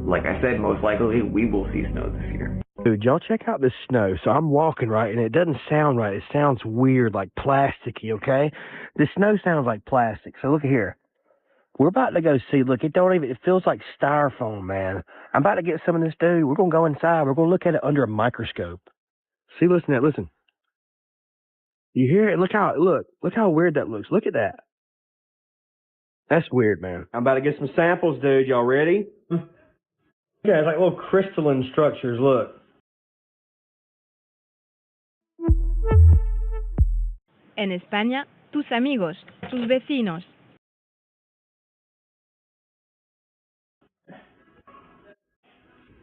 Like I said, most likely we will see snow this year. Dude, y'all check out this snow. So I'm walking, right, and it doesn't sound right. It sounds weird, like plasticky, okay? This snow sounds like plastic. So look at here. We're about to go see. Look, it feels like styrofoam, man. I'm about to get some of this, dude. We're going to go inside. We're going to look at it under a microscope. See, listen to that. Listen. You hear it? Look how weird that looks. Look at that. That's weird, man. I'm about to get some samples, dude. Y'all ready? Yeah, it's like little crystalline structures. Look. En España, tus amigos, tus vecinos.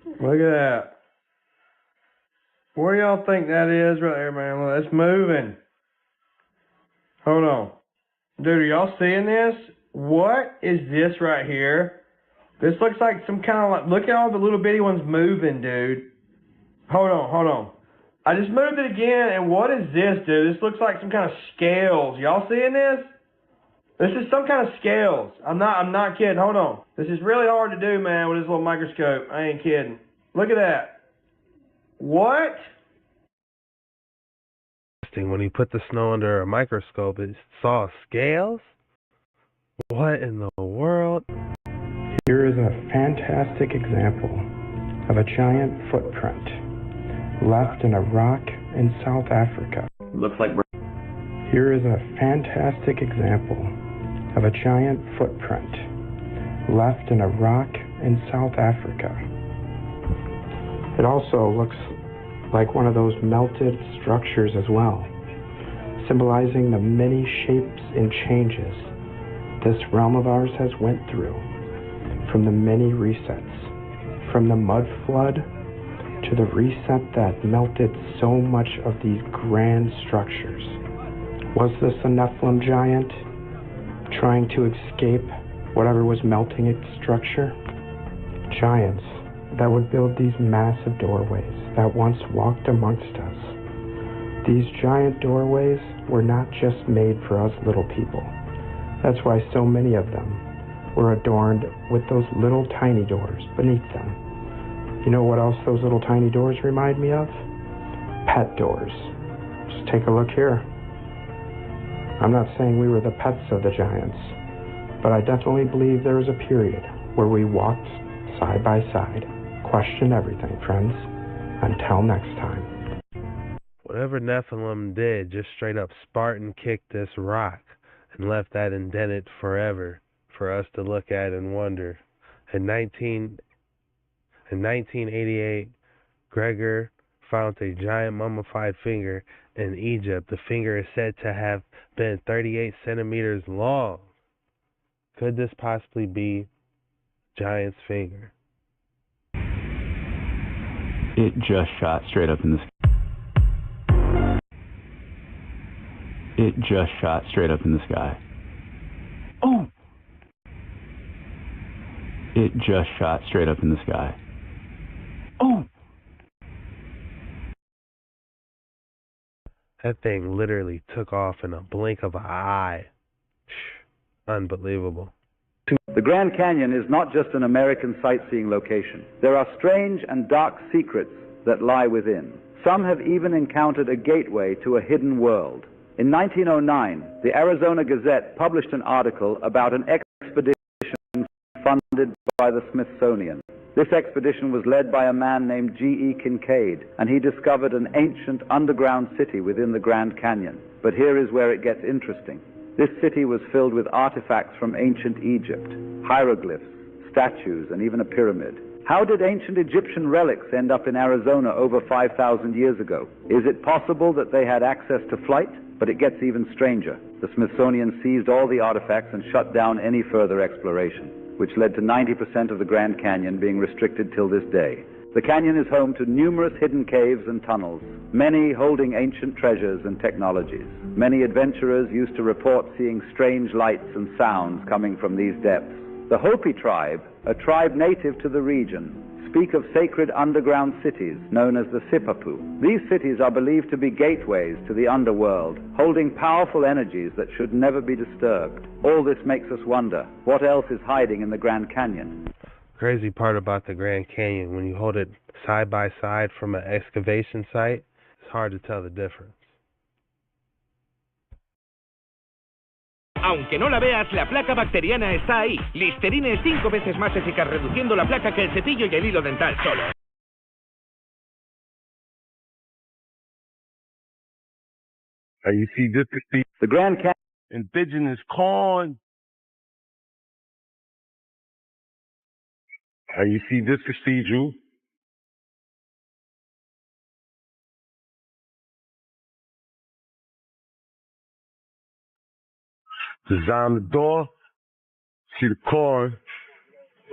Look at that. What do y'all think that is right there, man? Look, it's moving. Hold on. Dude, are y'all seeing this? What is this right here? This looks like some kind of like, look at all the little bitty ones moving, dude. Hold on. I just moved it again, and what is this, dude? This looks like some kind of scales. Y'all seeing this? This is some kind of scales. I'm not kidding. Hold on. This is really hard to do, man, with this little microscope. I ain't kidding. Look at that. What? When he put the snow under a microscope, it saw scales? What in the world? Here is a fantastic example of a giant footprint left in a rock in South Africa. Looks like Here is a fantastic example of a giant footprint left in a rock in South Africa. It also looks like one of those melted structures as well, symbolizing the many shapes and changes this realm of ours has went through, from the many resets, from the mud flood to the reset that melted so much of these grand structures. Was this a Nephilim giant trying to escape whatever was melting its structure? Giants that would build these massive doorways that once walked amongst us. These giant doorways were not just made for us little people. That's why so many of them were adorned with those little tiny doors beneath them. You know what else those little tiny doors remind me of? Pet doors. Just take a look here. I'm not saying we were the pets of the giants, but I definitely believe there was a period where we walked side by side. Question everything, friends. Until next time. Whatever Nephilim did, just straight up Spartan kicked this rock and left that indented forever for us to look at and wonder. In 1988, Gregor found a giant mummified finger in Egypt. The finger is said to have been 38 centimeters long. Could this possibly be Giant's finger? It just shot straight up in the sky. It just shot straight up in the sky. Oh! It just shot straight up in the sky. Oh! That thing literally took off in a blink of an eye. Unbelievable. The Grand Canyon is not just an American sightseeing location. There are strange and dark secrets that lie within. Some have even encountered a gateway to a hidden world. In 1909, the Arizona Gazette published an article about an expedition funded by the Smithsonian. This expedition was led by a man named G.E. Kincaid, and he discovered an ancient underground city within the Grand Canyon. But here is where it gets interesting. This city was filled with artifacts from ancient Egypt, hieroglyphs, statues, and even a pyramid. How did ancient Egyptian relics end up in Arizona over 5,000 years ago? Is it possible that they had access to flight? But it gets even stranger. The Smithsonian seized all the artifacts and shut down any further exploration, which led to 90% of the Grand Canyon being restricted till this day. The canyon is home to numerous hidden caves and tunnels, many holding ancient treasures and technologies. Many adventurers used to report seeing strange lights and sounds coming from these depths. The Hopi tribe, a tribe native to the region, speak of sacred underground cities known as the Sipapu. These cities are believed to be gateways to the underworld, holding powerful energies that should never be disturbed. All this makes us wonder, what else is hiding in the Grand Canyon? Crazy part about the Grand Canyon, when you hold it side by side from an excavation site, it's hard to tell the difference. Aunque no la veas, la placa bacteriana está ahí. Listerine es 5 veces más eficaz reduciendo la placa que el cepillo y el hilo dental solo. You see, this is The Grand Canyon. indigenous corn. You see this cathedral. Design the door. See the corn.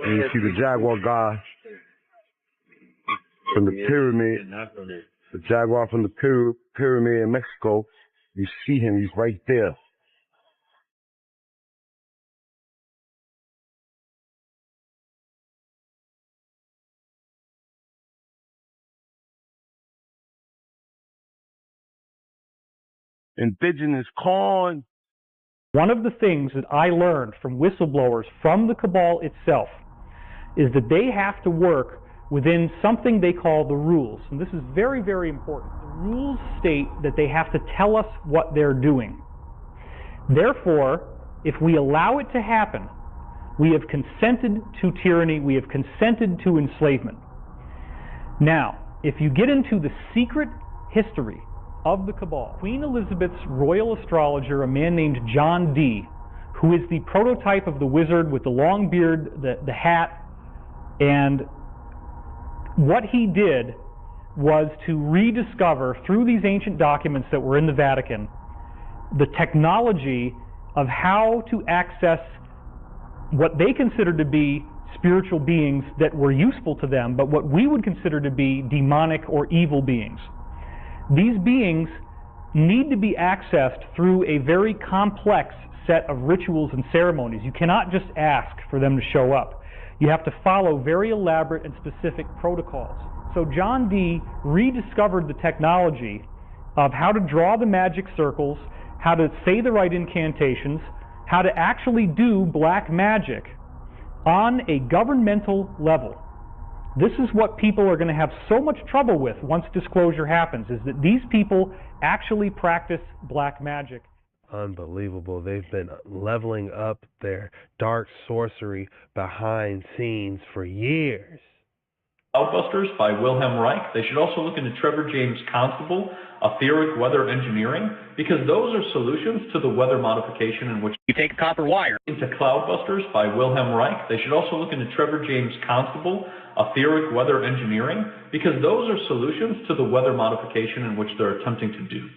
And you see the jaguar guy from the pyramid. The jaguar from the pyramid in Mexico. You see him. He's right there. Indigenous corn. One of the things that I learned from whistleblowers from the cabal itself is that they have to work within something they call the rules. And this is very, very important. The rules state that they have to tell us what they're doing. Therefore, if we allow it to happen, we have consented to tyranny, we have consented to enslavement. Now, if you get into the secret history of the cabal, Queen Elizabeth's royal astrologer, a man named John Dee, who is the prototype of the wizard with the long beard, the hat, and what he did was to rediscover, through these ancient documents that were in the Vatican, the technology of how to access what they considered to be spiritual beings that were useful to them, but what we would consider to be demonic or evil beings. These beings need to be accessed through a very complex set of rituals and ceremonies. You cannot just ask for them to show up. You have to follow very elaborate and specific protocols. So John Dee rediscovered the technology of how to draw the magic circles, how to say the right incantations, how to actually do black magic on a governmental level. This is what people are going to have so much trouble with once disclosure happens, is that these people actually practice black magic. Unbelievable. They've been leveling up their dark sorcery behind scenes for years. Cloudbusters by Wilhelm Reich. They should also look into Trevor James Constable, etheric weather engineering, because those are solutions to the weather modification in which you take a copper wire. Into Cloudbusters by Wilhelm Reich. They should also look into Trevor James Constable, etheric weather engineering, because those are solutions to the weather modification in which they're attempting to do.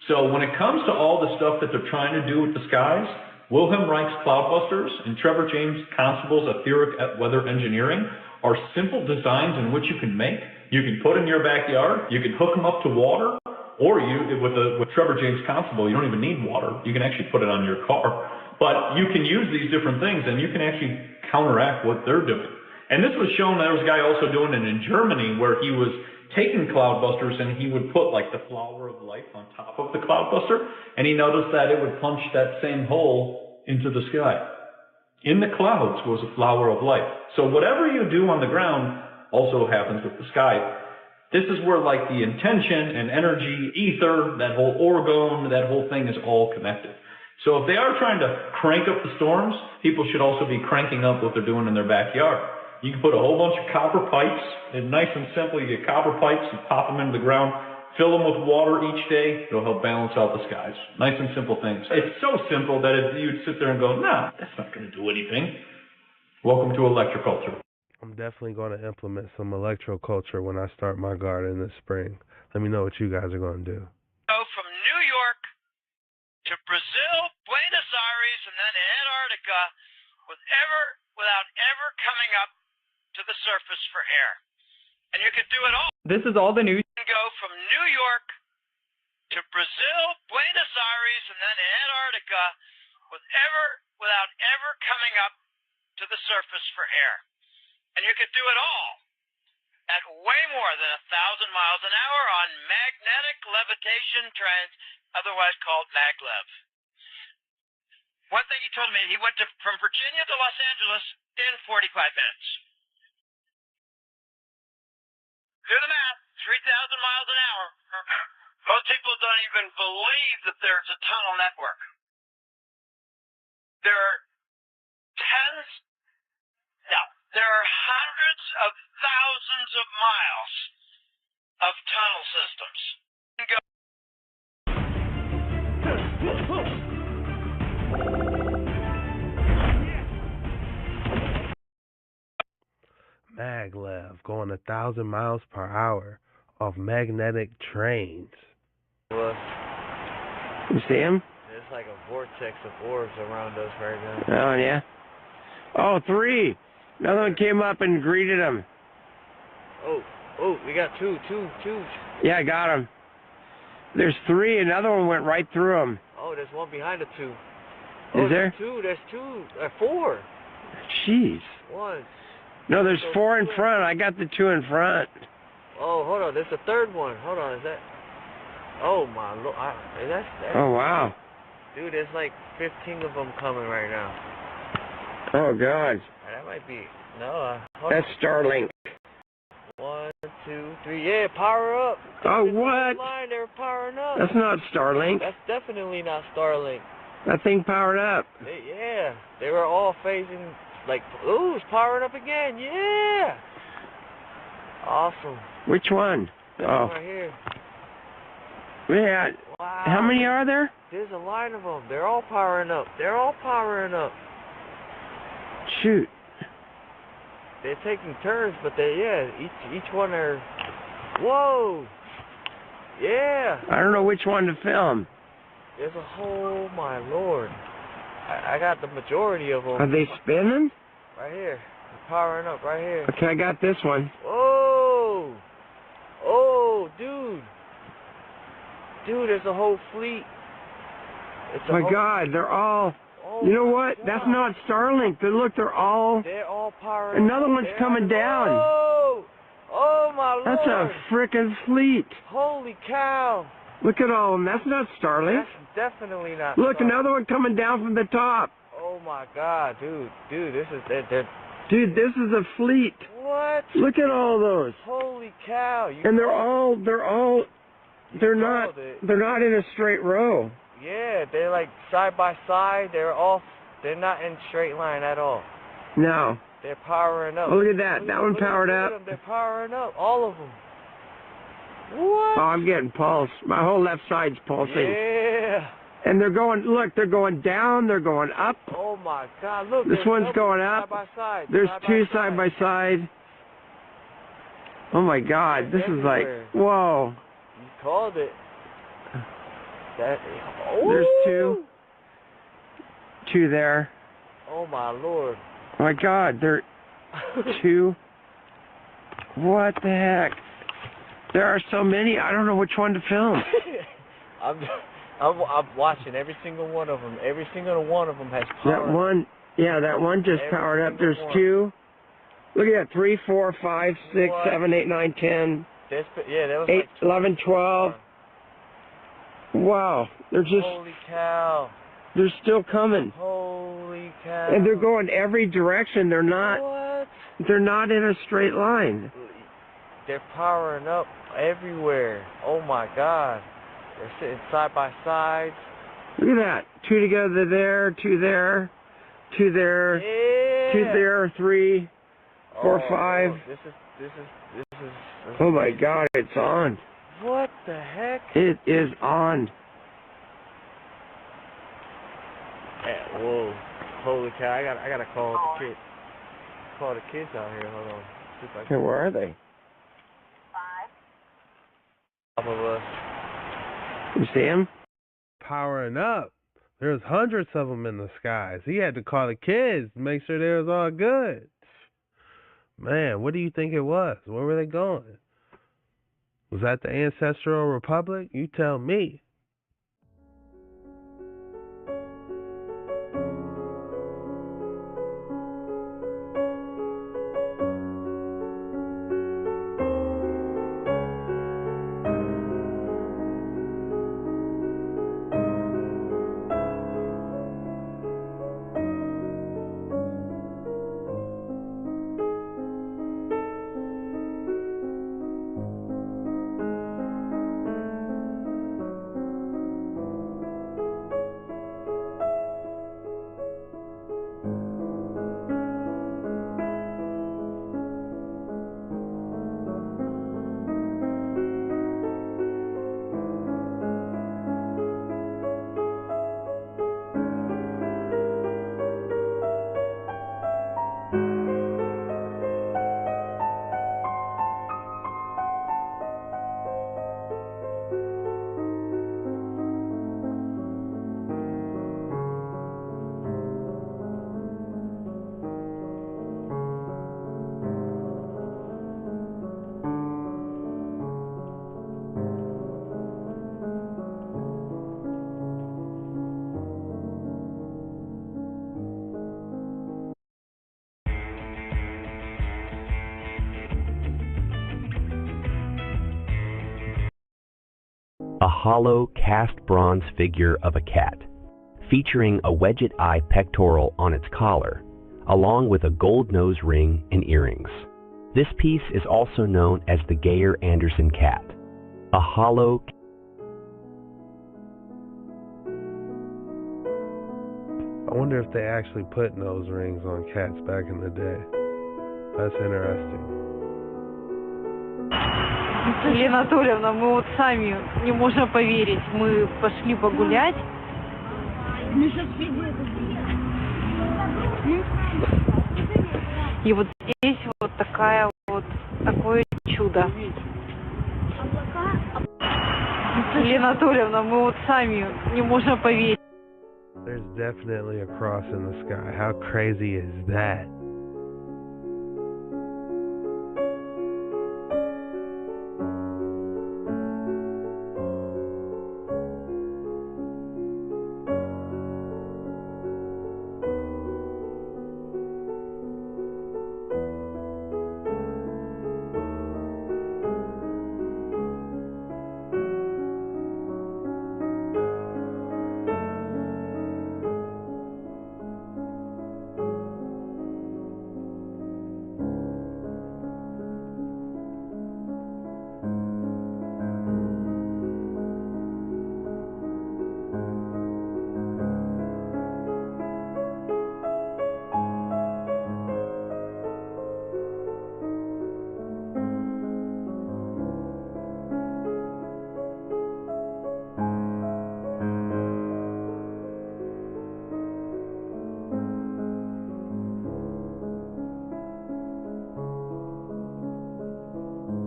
So when it comes to all the stuff that they're trying to do with the skies, Wilhelm Reich's Cloudbusters and Trevor James Constable's etheric weather engineering are simple designs in which you can make. You can put in your backyard, you can hook them up to water, or with Trevor James Constable, you don't even need water. You can actually put it on your car. But you can use these different things and you can actually counteract what they're doing. And this was shown, there was a guy also doing it in Germany where he was taking Cloudbusters and he would put like the flower of life on top of the Cloudbuster, and he noticed that it would punch that same hole into the sky. In the clouds was a flower of life. So whatever you do on the ground also happens with the sky. This is where like the intention and energy, ether, that whole orgone, that whole thing is all connected. So if they are trying to crank up the storms, people should also be cranking up what they're doing in their backyard. You can put a whole bunch of copper pipes, and nice and simple, you get copper pipes, you pop them into the ground, fill them with water each day, it'll help balance out the skies. Nice and simple things. It's so simple that if you'd sit there and go, nah, that's not going to do anything. Welcome to electroculture. I'm definitely going to implement some electroculture when I start my garden this spring. Let me know what you guys are going to do. Go from New York to Brazil, Buenos Aires, and then Antarctica without ever coming up to the surface for air. And you could do it all. This is all the news. You can go from New York to Brazil, Buenos Aires, and then Antarctica without ever coming up to the surface for air. And you could do it all at way more than 1,000 miles an hour on magnetic levitation trains, otherwise called maglev. One thing he told me, he went from Virginia to Los Angeles in 45 minutes. Do the math. 3,000 miles an hour. Most people don't even believe that there's a tunnel network. There are there are hundreds of thousands of miles of tunnel systems. Maglev going 1,000 miles per hour off magnetic trains. Well, You see him? there's like a vortex of orbs around us right now. Oh, yeah. Oh, 3. Another one came up and greeted him. Oh, we got two. Yeah, I got him. There's 3. Another one went right through him. Oh, there's one behind the 2. Is there? There's 4. Jeez. 1. No, there's 4 in front. I got the 2 in front. Oh, hold on. There's a third one. Hold on. Is that? Oh my lord. That's. Oh, wow. Dude, there's like 15 of them coming right now. Oh, God. That might be. No. That's Starlink. 1, 2, 3. Yeah, power up. Oh, what? Line, they're powering up. That's not Starlink. That's definitely not Starlink. That thing powered up. They were all phasing. Like, ooh, it's powering up again. Yeah. Awesome. Which one? Oh. Right here. Yeah. Wow. How many are there? There's a line of them. They're all powering up. Shoot. They're taking turns, but each one are. Whoa. Yeah. I don't know which one to film. There's a whole, my lord. I got the majority of them. Are they spinning? Right here. They're powering up right here. Okay, I got this one. Oh. Oh, dude. Dude, there's a whole fleet. Oh my God, they're all. You know what? God. That's not Starlink. Look, they're all powering up. Another one's coming down. Oh my lord. That's a frickin' fleet. Holy cow. Look at all of them. That's not Starlink. That's definitely not Look, Starlink. another one coming down from the top. Oh my God, dude, this is Dude, this is a fleet. What? Look at all those. Holy cow! And they're not in a straight row. Yeah, they're like side by side. They're not in straight line at all. No. They're powering up. Oh, look at that. That one powered up. They're powering up. All of them. What? Oh, I'm getting pulse. My whole left side's pulsing. Yeah. And they're going down, they're going up. Oh my God, look. This one's going up. Side by side. There's 2 side by side. Oh my God, this is like, whoa. You called it. There's 2. 2 there. Oh my lord. Oh my God, there 2. What the heck? There are so many, I don't know which one to film. I'm watching every single one of them. Every single one of them has power. That one just powered up. There's 2. Look at that, 3, 4, 5, 6, 7, 8, 9, 10. That was 8, like 11, 12. Wow, they're just. Holy cow. They're still coming. Holy cow. And they're going every direction. They're not. What? They're not in a straight line. They're powering up everywhere. Oh my God. They're sitting side by side. Look at that. 2 together there, 2 there, 2 there, 2 there, 3, 4, 5. This is. Oh my God, it's on. What the heck? It is on. Yeah, whoa. Holy cow. I gotta call the kids. Call the kids out here. Hold on. See if I Okay, can. where are they? 5. Top of us. You see them? Powering up. There's hundreds of them in the skies. He had to call the kids to make sure they was all good. Man, what do you think it was? Where were they going? Was that the Ancestral Republic? You tell me. a hollow cast bronze figure of a cat, featuring a wedget eye pectoral on its collar, along with a gold nose ring and earrings. This piece is also known as the Geyer-Anderson cat, a hollow. I wonder if they actually put nose rings on cats back in the day. That's interesting. Елена Анатольевна, мы вот сами не можем поверить. Мы пошли погулять. И вот здесь вот такое чудо. Елена Анатольевна, мы вот сами не можем поверить. There's definitely a cross in the sky. How crazy is that?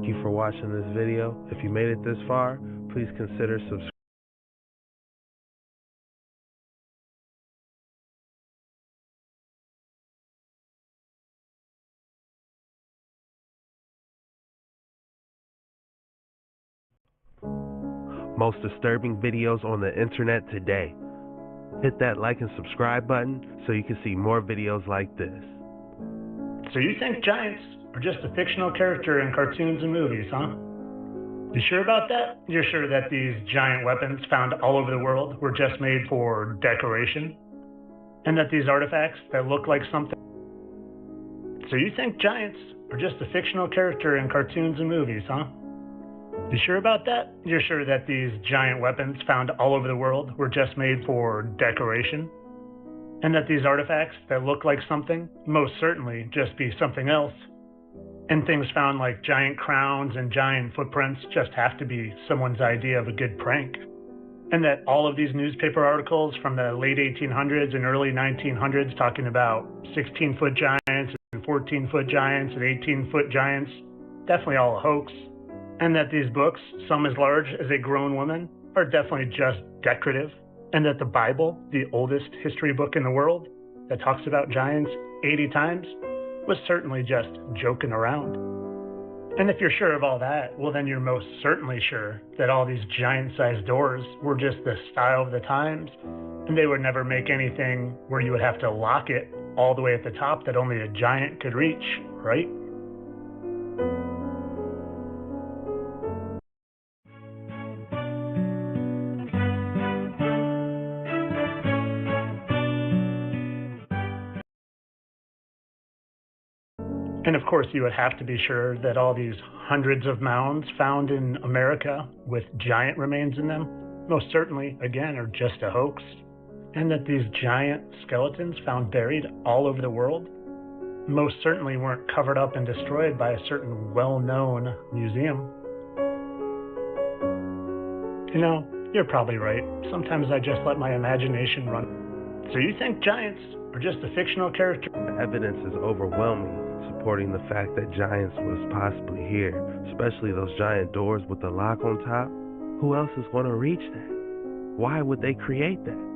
Thank you for watching this video. If you made it this far, please consider subscribing. Most disturbing videos on the internet today. Hit that like and subscribe button so you can see more videos like this. So you think giants are just a fictional character in cartoons and movies, huh? You sure about that? You're sure that these giant weapons found all over the world were just made for decoration? And that these artifacts that look like something... So you think giants are just a fictional character in cartoons and movies, huh? You sure about that? You're sure that these giant weapons found all over the world were just made for decoration? And that these artifacts that look like something most certainly just be something else? And things found like giant crowns and giant footprints just have to be someone's idea of a good prank? And that all of these newspaper articles from the late 1800s and early 1900s talking about 16-foot giants and 14-foot giants and 18-foot giants, definitely all a hoax? And that these books, some as large as a grown woman, are definitely just decorative? And that the Bible, the oldest history book in the world, that talks about giants 80 times, was certainly just joking around? And if you're sure of all that, well then you're most certainly sure that all these giant-sized doors were just the style of the times, and they would never make anything where you would have to lock it all the way at the top that only a giant could reach, right? And of course, you would have to be sure that all these hundreds of mounds found in America with giant remains in them, most certainly, again, are just a hoax. And that these giant skeletons found buried all over the world, most certainly weren't covered up and destroyed by a certain well-known museum. You know, you're probably right. Sometimes I just let my imagination run. So you think giants are just a fictional character? The evidence is overwhelming, supporting the fact that giants was possibly here, especially those giant doors with the lock on top. Who else is going to reach that? Why would they create that?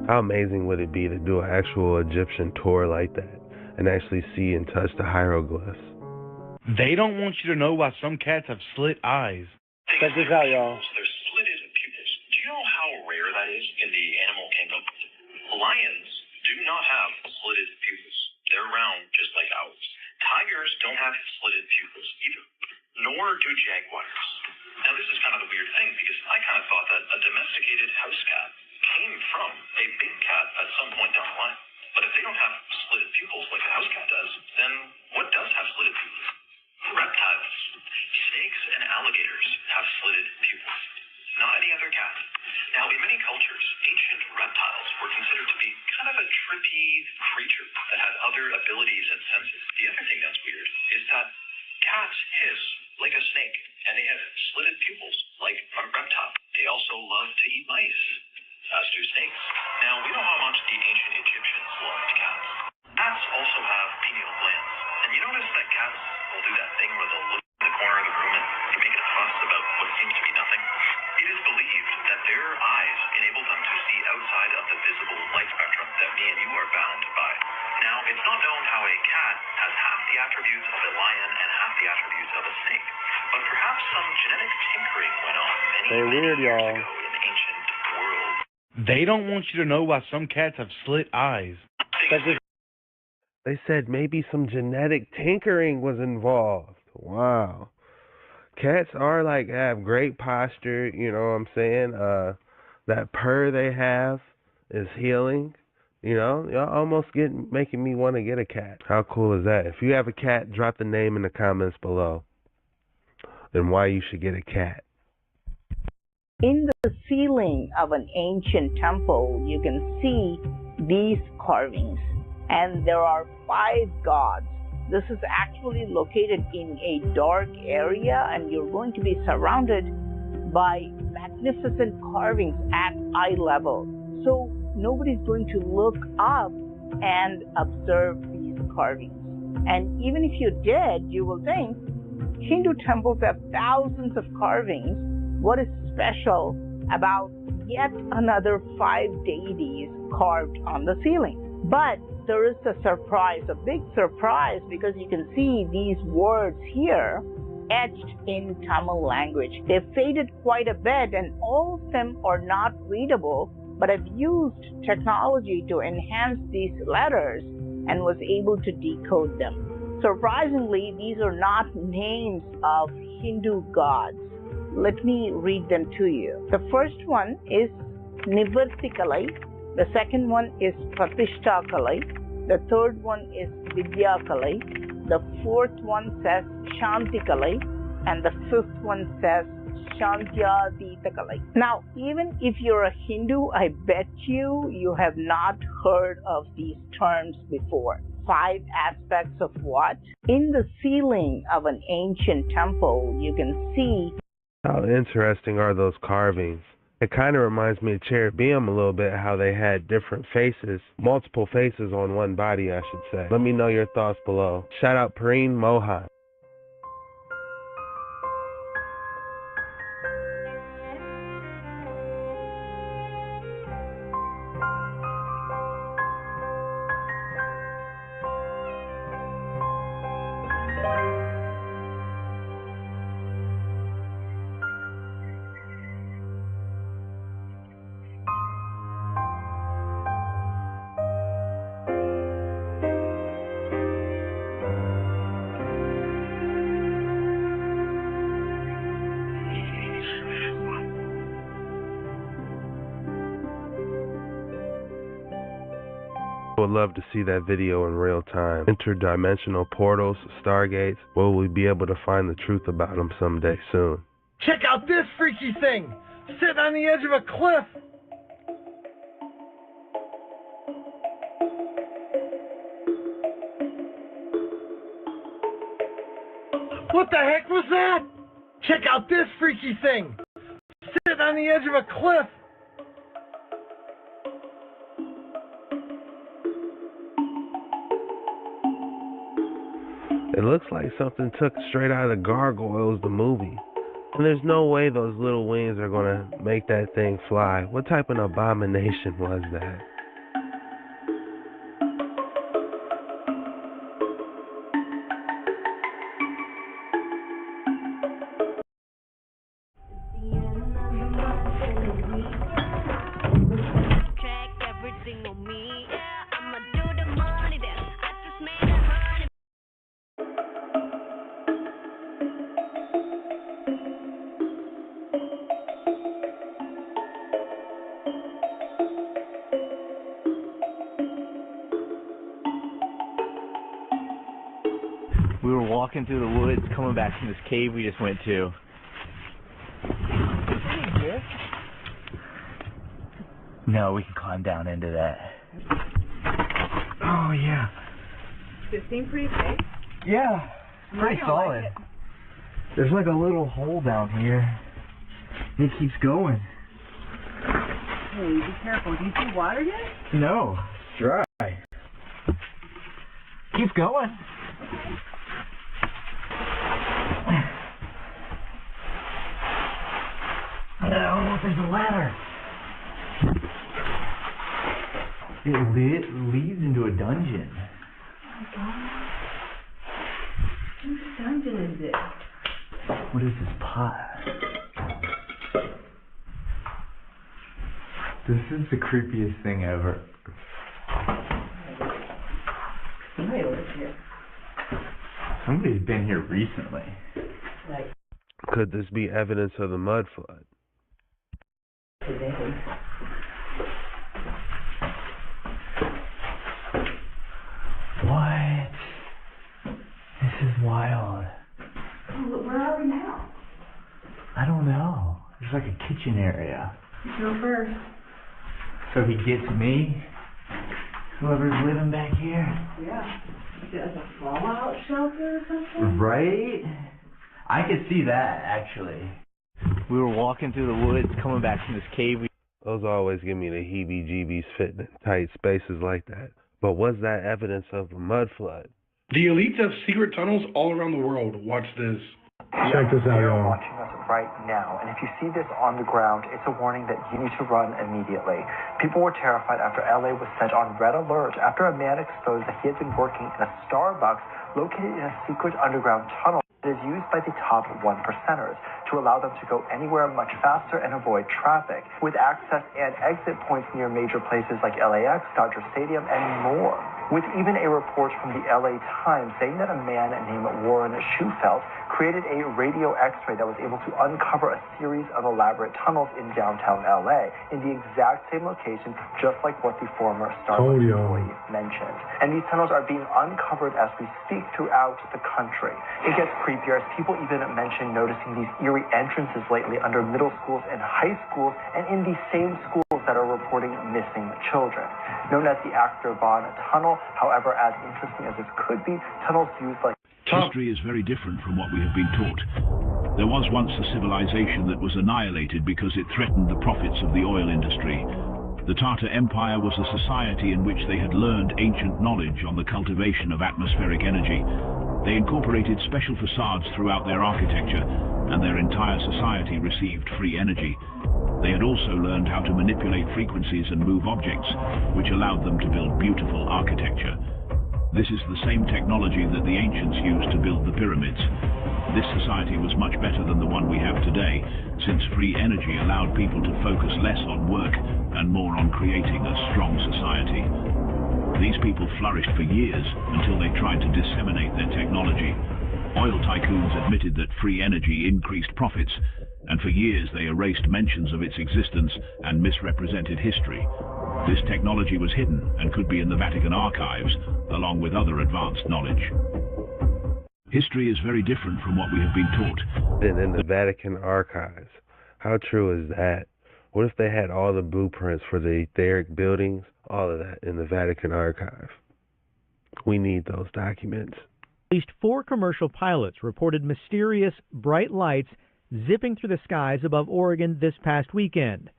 How amazing would it be to do an actual Egyptian tour like that and actually see and touch the hieroglyphs? They don't want you to know why some cats have slit eyes. Check this out, y'all. They're slitted pupils. Do you know how rare that is in the animal kingdom? Lions do not have slitted pupils. They're round just like ours. Tigers don't have slitted pupils either, nor do jaguars. Now, this is kind of the weird thing because I kind of thought that a domesticated house cat came from a big cat at some point down the line. But if they don't have slitted pupils like the house cat does, then what does have slitted pupils? Reptiles. Snakes and alligators have slitted pupils. Not any other cat. Now, in many cultures, ancient reptiles were considered to be kind of a trippy creature that had other abilities and senses. The other thing that's weird is that cats hiss like a snake, and they have slitted pupils like a reptile. They also love to eat mice, as do snakes. Now, we know how much the ancient Egyptians loved cats. Cats also have pineal glands, and you notice that cats will do that thing where they'll look in the corner of the room and they're making a fuss about what seems to be nothing. It is believed that their eyes enable them to see outside of the visible light spectrum that me and you are bound by. Now, it's not known how a cat has half the attributes of a lion and half the attributes of a snake, but perhaps some genetic tinkering went on many years ago in ancient worlds. They don't want you to know why some cats have slit eyes. They said maybe some genetic tinkering was involved. Wow. Cats are like, have great posture, you know what I'm saying? That purr they have is healing. You know, y'all almost making me want to get a cat. How cool is that? If you have a cat, drop the name in the comments below. And why you should get a cat. In the ceiling of an ancient temple, you can see these carvings. And there are 5 gods. This is actually located in a dark area, and you're going to be surrounded by magnificent carvings at eye level. So nobody's going to look up and observe these carvings. And even if you did, you will think Hindu temples have thousands of carvings. What is special about yet another 5 deities carved on the ceiling? But there is a surprise, a big surprise, because you can see these words here etched in Tamil language. They've faded quite a bit, and all of them are not readable, but I've used technology to enhance these letters and was able to decode them. Surprisingly, these are not names of Hindu gods. Let me read them to you. The first one is Nivartikalai. The second one is Pratishtakalai. The third one is Vidyakalai. The fourth one says Shantikalai. And the fifth one says Shantyaditakalai. Now, even if you're a Hindu, I bet you have not heard of these terms before. 5 aspects of what? In the ceiling of an ancient temple, you can see. How interesting are those carvings? It kind of reminds me of cherubim a little bit, how they had different faces, multiple faces on one body, I should say. Let me know your thoughts below. Shout out Pareen Mohan. I would love to see that video in real time. Interdimensional portals, stargates. Will we be able to find the truth about them someday soon? Check out this freaky thing! Sitting on the edge of a cliff! What the heck was that? Check out this freaky thing! Sitting on the edge of a cliff! It looks like something took straight out of Gargoyles, the movie. And there's no way those little wings are gonna make that thing fly. What type of abomination was that? We were walking through the woods, coming back from this cave we just went to. No, we can climb down into that. Oh, yeah. Does it seem pretty safe? Yeah, pretty solid. Like There's like a little hole down here. It keeps going. Hey, be careful. Do you see water yet? No, it's dry. Keep going. Oh, there's a ladder. It leads into a dungeon. Oh my god. Whose dungeon is it? What is this pot? This is the creepiest thing ever. Somebody lives here. Somebody's been here recently. Like Could this be evidence of the mud flood? today. What? This is wild. Oh, where are we now? I don't know. There's like a kitchen area. You go first. So he gets me? Whoever's living back here? Yeah. Is it like a fallout shelter or something? Right? I could see that, actually. We were walking through the woods, coming back from this cave. Those always give me the heebie-jeebies fitting in tight spaces like that. But was that evidence of a mud flood? The elites have secret tunnels all around the world. Watch this. Check this out, You're y'all. watching us right now, and if you see this on the ground, it's a warning that you need to run immediately. People were terrified after LA was sent on red alert after a man exposed that he had been working in a Starbucks located in a secret underground tunnel that is used by the top 1%ers to allow them to go anywhere much faster and avoid traffic, with access and exit points near major places like LAX, Dodger Stadium, and more. With even a report from the LA Times saying that a man named Warren Schufelt created a radio X-ray that was able to uncover a series of elaborate tunnels in downtown LA in the exact same location, just like what the former Starbucks employee mentioned. And these tunnels are being uncovered as we speak throughout the country. It gets creepier as people even mention noticing these eerie entrances lately under middle schools and high schools, and in the same schools that are reporting missing children. Known as the Actor Von Tunnel, however, as interesting as this could be, tunnels used like History is very different from what we have been taught. There was once a civilization that was annihilated because it threatened the profits of the oil industry. The Tartar Empire was a society in which they had learned ancient knowledge on the cultivation of atmospheric energy. They incorporated special facades throughout their architecture, and their entire society received free energy. They had also learned how to manipulate frequencies and move objects, which allowed them to build beautiful architecture. This is the same technology that the ancients used to build the pyramids. This society was much better than the one we have today, since free energy allowed people to focus less on work and more on creating a strong society. These people flourished for years until they tried to disseminate their technology. Oil tycoons admitted that free energy increased profits, and for years they erased mentions of its existence and misrepresented history. This technology was hidden and could be in the Vatican archives, along with other advanced knowledge. History is very different from what we have been taught. Then in the Vatican archives. How true is that? What if they had all the blueprints for the etheric buildings, all of that in the Vatican archive? We need those documents. At least 4 commercial pilots reported mysterious bright lights zipping through the skies above Oregon this past weekend.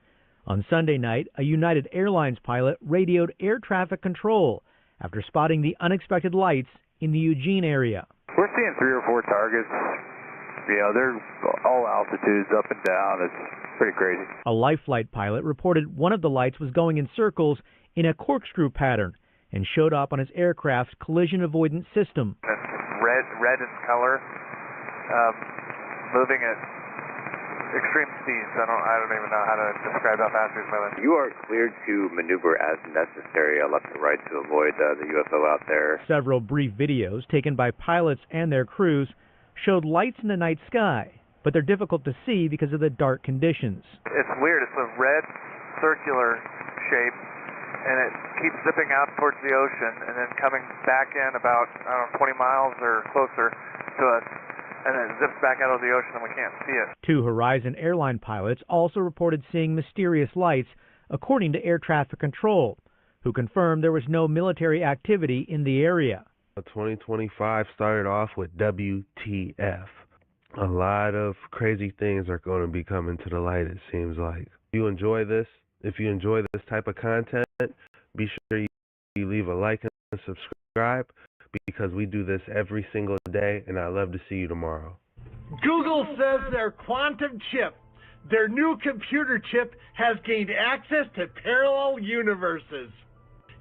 On Sunday night, a United Airlines pilot radioed air traffic control after spotting the unexpected lights in the Eugene area. We're seeing 3 or 4 targets. You know, they're all altitudes up and down. It's pretty crazy. A Life Flight pilot reported one of the lights was going in circles in a corkscrew pattern and showed up on his aircraft's collision avoidance system. It's red in color, moving at extreme speeds. I don't even know how to describe how fast it's moving. You are cleared to maneuver as necessary, left and right, to avoid the UFO out there. Several brief videos taken by pilots and their crews showed lights in the night sky, but they're difficult to see because of the dark conditions. It's weird. It's a red circular shape and it keeps zipping out towards the ocean and then coming back in about, 20 miles or closer to us, and then it zips back out of the ocean and we can't see it. 2 Horizon airline pilots also reported seeing mysterious lights, according to air traffic control, who confirmed there was no military activity in the area. 2025 started off with WTF. A lot of crazy things are going to be coming to the light, it seems like. If you enjoy this type of content, be sure you leave a like and subscribe, because we do this every single day, and I'd love to see you tomorrow. Google says their quantum chip, their new computer chip, has gained access to parallel universes.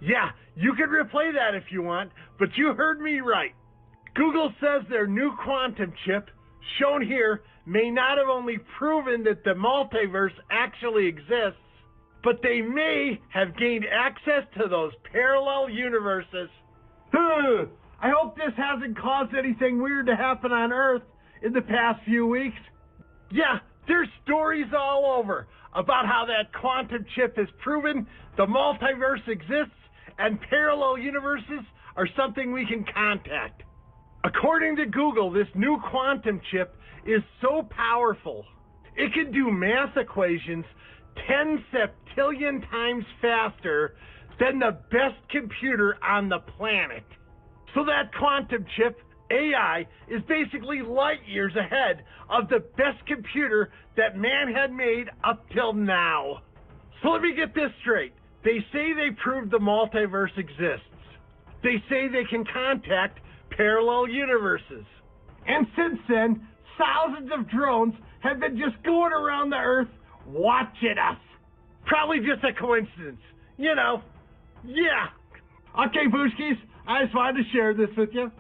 Yeah, you can replay that if you want, but you heard me right. Google says their new quantum chip, shown here, may not have only proven that the multiverse actually exists, but they may have gained access to those parallel universes. I hope this hasn't caused anything weird to happen on Earth in the past few weeks. Yeah, there's stories all over about how that quantum chip has proven the multiverse exists and parallel universes are something we can contact. According to Google, this new quantum chip is so powerful, it can do math equations 10 septillion times faster than the best computer on the planet. So that quantum chip, AI, is basically light years ahead of the best computer that man had made up till now. So let me get this straight. They say they proved the multiverse exists. They say they can contact parallel universes. And since then, thousands of drones have been just going around the Earth watching us. Probably just a coincidence. You know. Yeah. Okay, Booshkies, I just wanted to share this with you.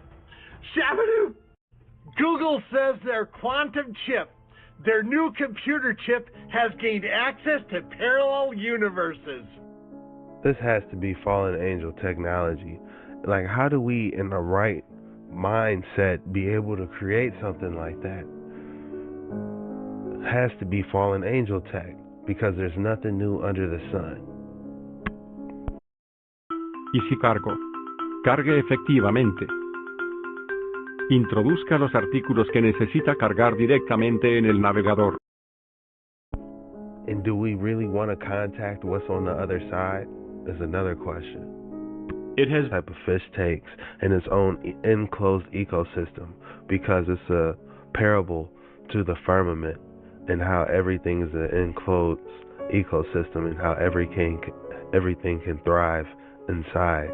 Shabadoo! Google says their quantum chip, their new computer chip, has gained access to parallel universes. This has to be fallen angel technology. Like, how do we, in the right mindset, be able to create something like that? It has to be fallen angel tech, because there's nothing new under the sun. Y si cargo, cargue efectivamente. Introduzca los artículos que necesita cargar directamente en el navegador. And do we really want to contact what's on the other side? Is another question. It has type of fish takes in its own enclosed ecosystem, because it's a parable to the firmament and how everything is an enclosed ecosystem and how everything can thrive inside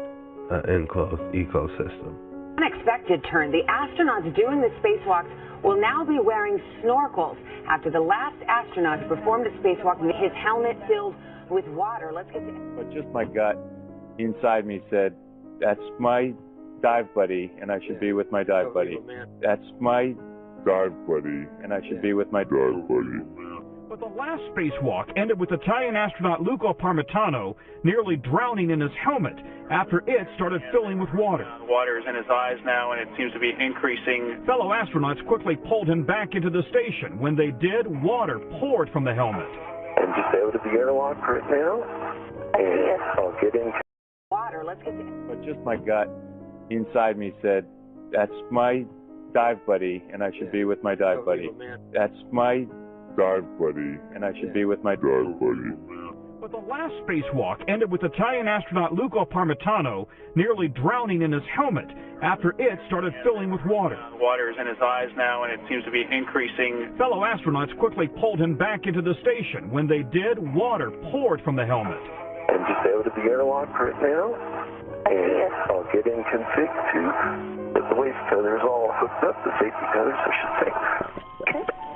an enclosed ecosystem. Unexpected turn. The astronauts doing the spacewalks will now be wearing snorkels after the last astronaut who performed a spacewalk with his helmet filled with water. Let's get to... But just my gut inside me said, that's my dive buddy, and I should be with my dive buddy. That's my dive buddy, and I should be with my dive buddy. But the last spacewalk ended with Italian astronaut Luca Parmitano nearly drowning in his helmet after it started filling with water. The water is in his eyes now, and it seems to be increasing. Fellow astronauts quickly pulled him back into the station. When they did, water poured from the helmet. And just stay over the airlock right now, and I'll get into water. Let's get to... But just my gut inside me said, that's my dive buddy, and I should be with my dive buddy. That's my dive buddy, and I should be with my dive buddy. But the last spacewalk ended with Italian astronaut Luca Parmitano nearly drowning in his helmet after it started filling with water. The water is in his eyes now, and it seems to be increasing. Fellow astronauts quickly pulled him back into the station. When they did, water poured from the helmet. And just stay over the airlock right now, and I'll get in config to get the waist tethers all hooked up, the safety tethers, I should say.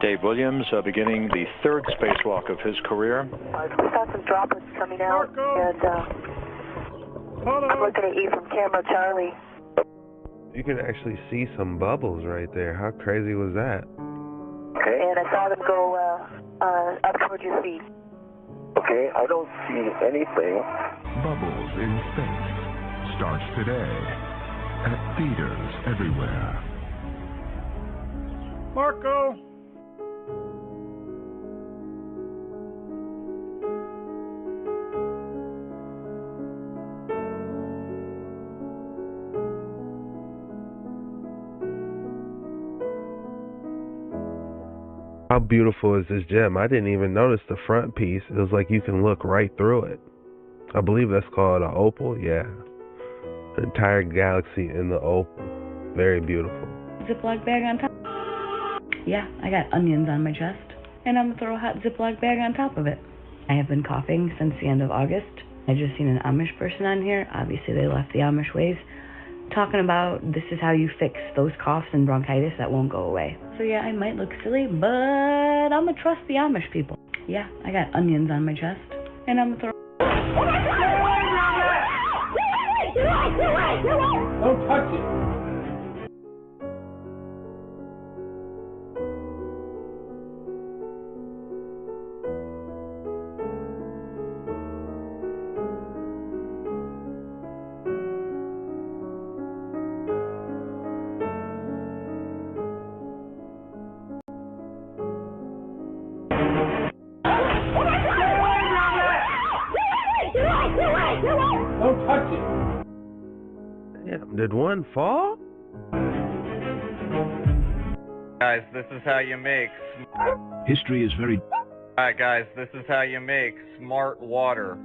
Dave Williams beginning the third spacewalk of his career. We saw some droplets coming out, and I'm looking at you from camera Charlie. You can actually see some bubbles right there. How crazy was that? Okay. And I saw them go up towards your feet. Okay, I don't see anything. Bubbles in Space starts today at theaters everywhere. Marco! How beautiful is this gem? I didn't even notice the front piece. It was like you can look right through it. I believe that's called an opal. Yeah. The entire galaxy in the opal. Very beautiful. Ziploc bag on top. Yeah, I got onions on my chest. And I'm gonna throw a hot Ziploc bag on top of it. I have been coughing since the end of August. I just seen an Amish person on here. Obviously they left the Amish ways. Talking about this is how you fix those coughs and bronchitis that won't go away. So yeah, I might look silly, but I'm gonna trust the Amish people. Yeah, I got onions on my chest. And I'm gonna throw... Don't touch it. Don't touch it. Damn, did one fall? Guys, this is how you make... History is very... Alright guys, this is how you make smart water.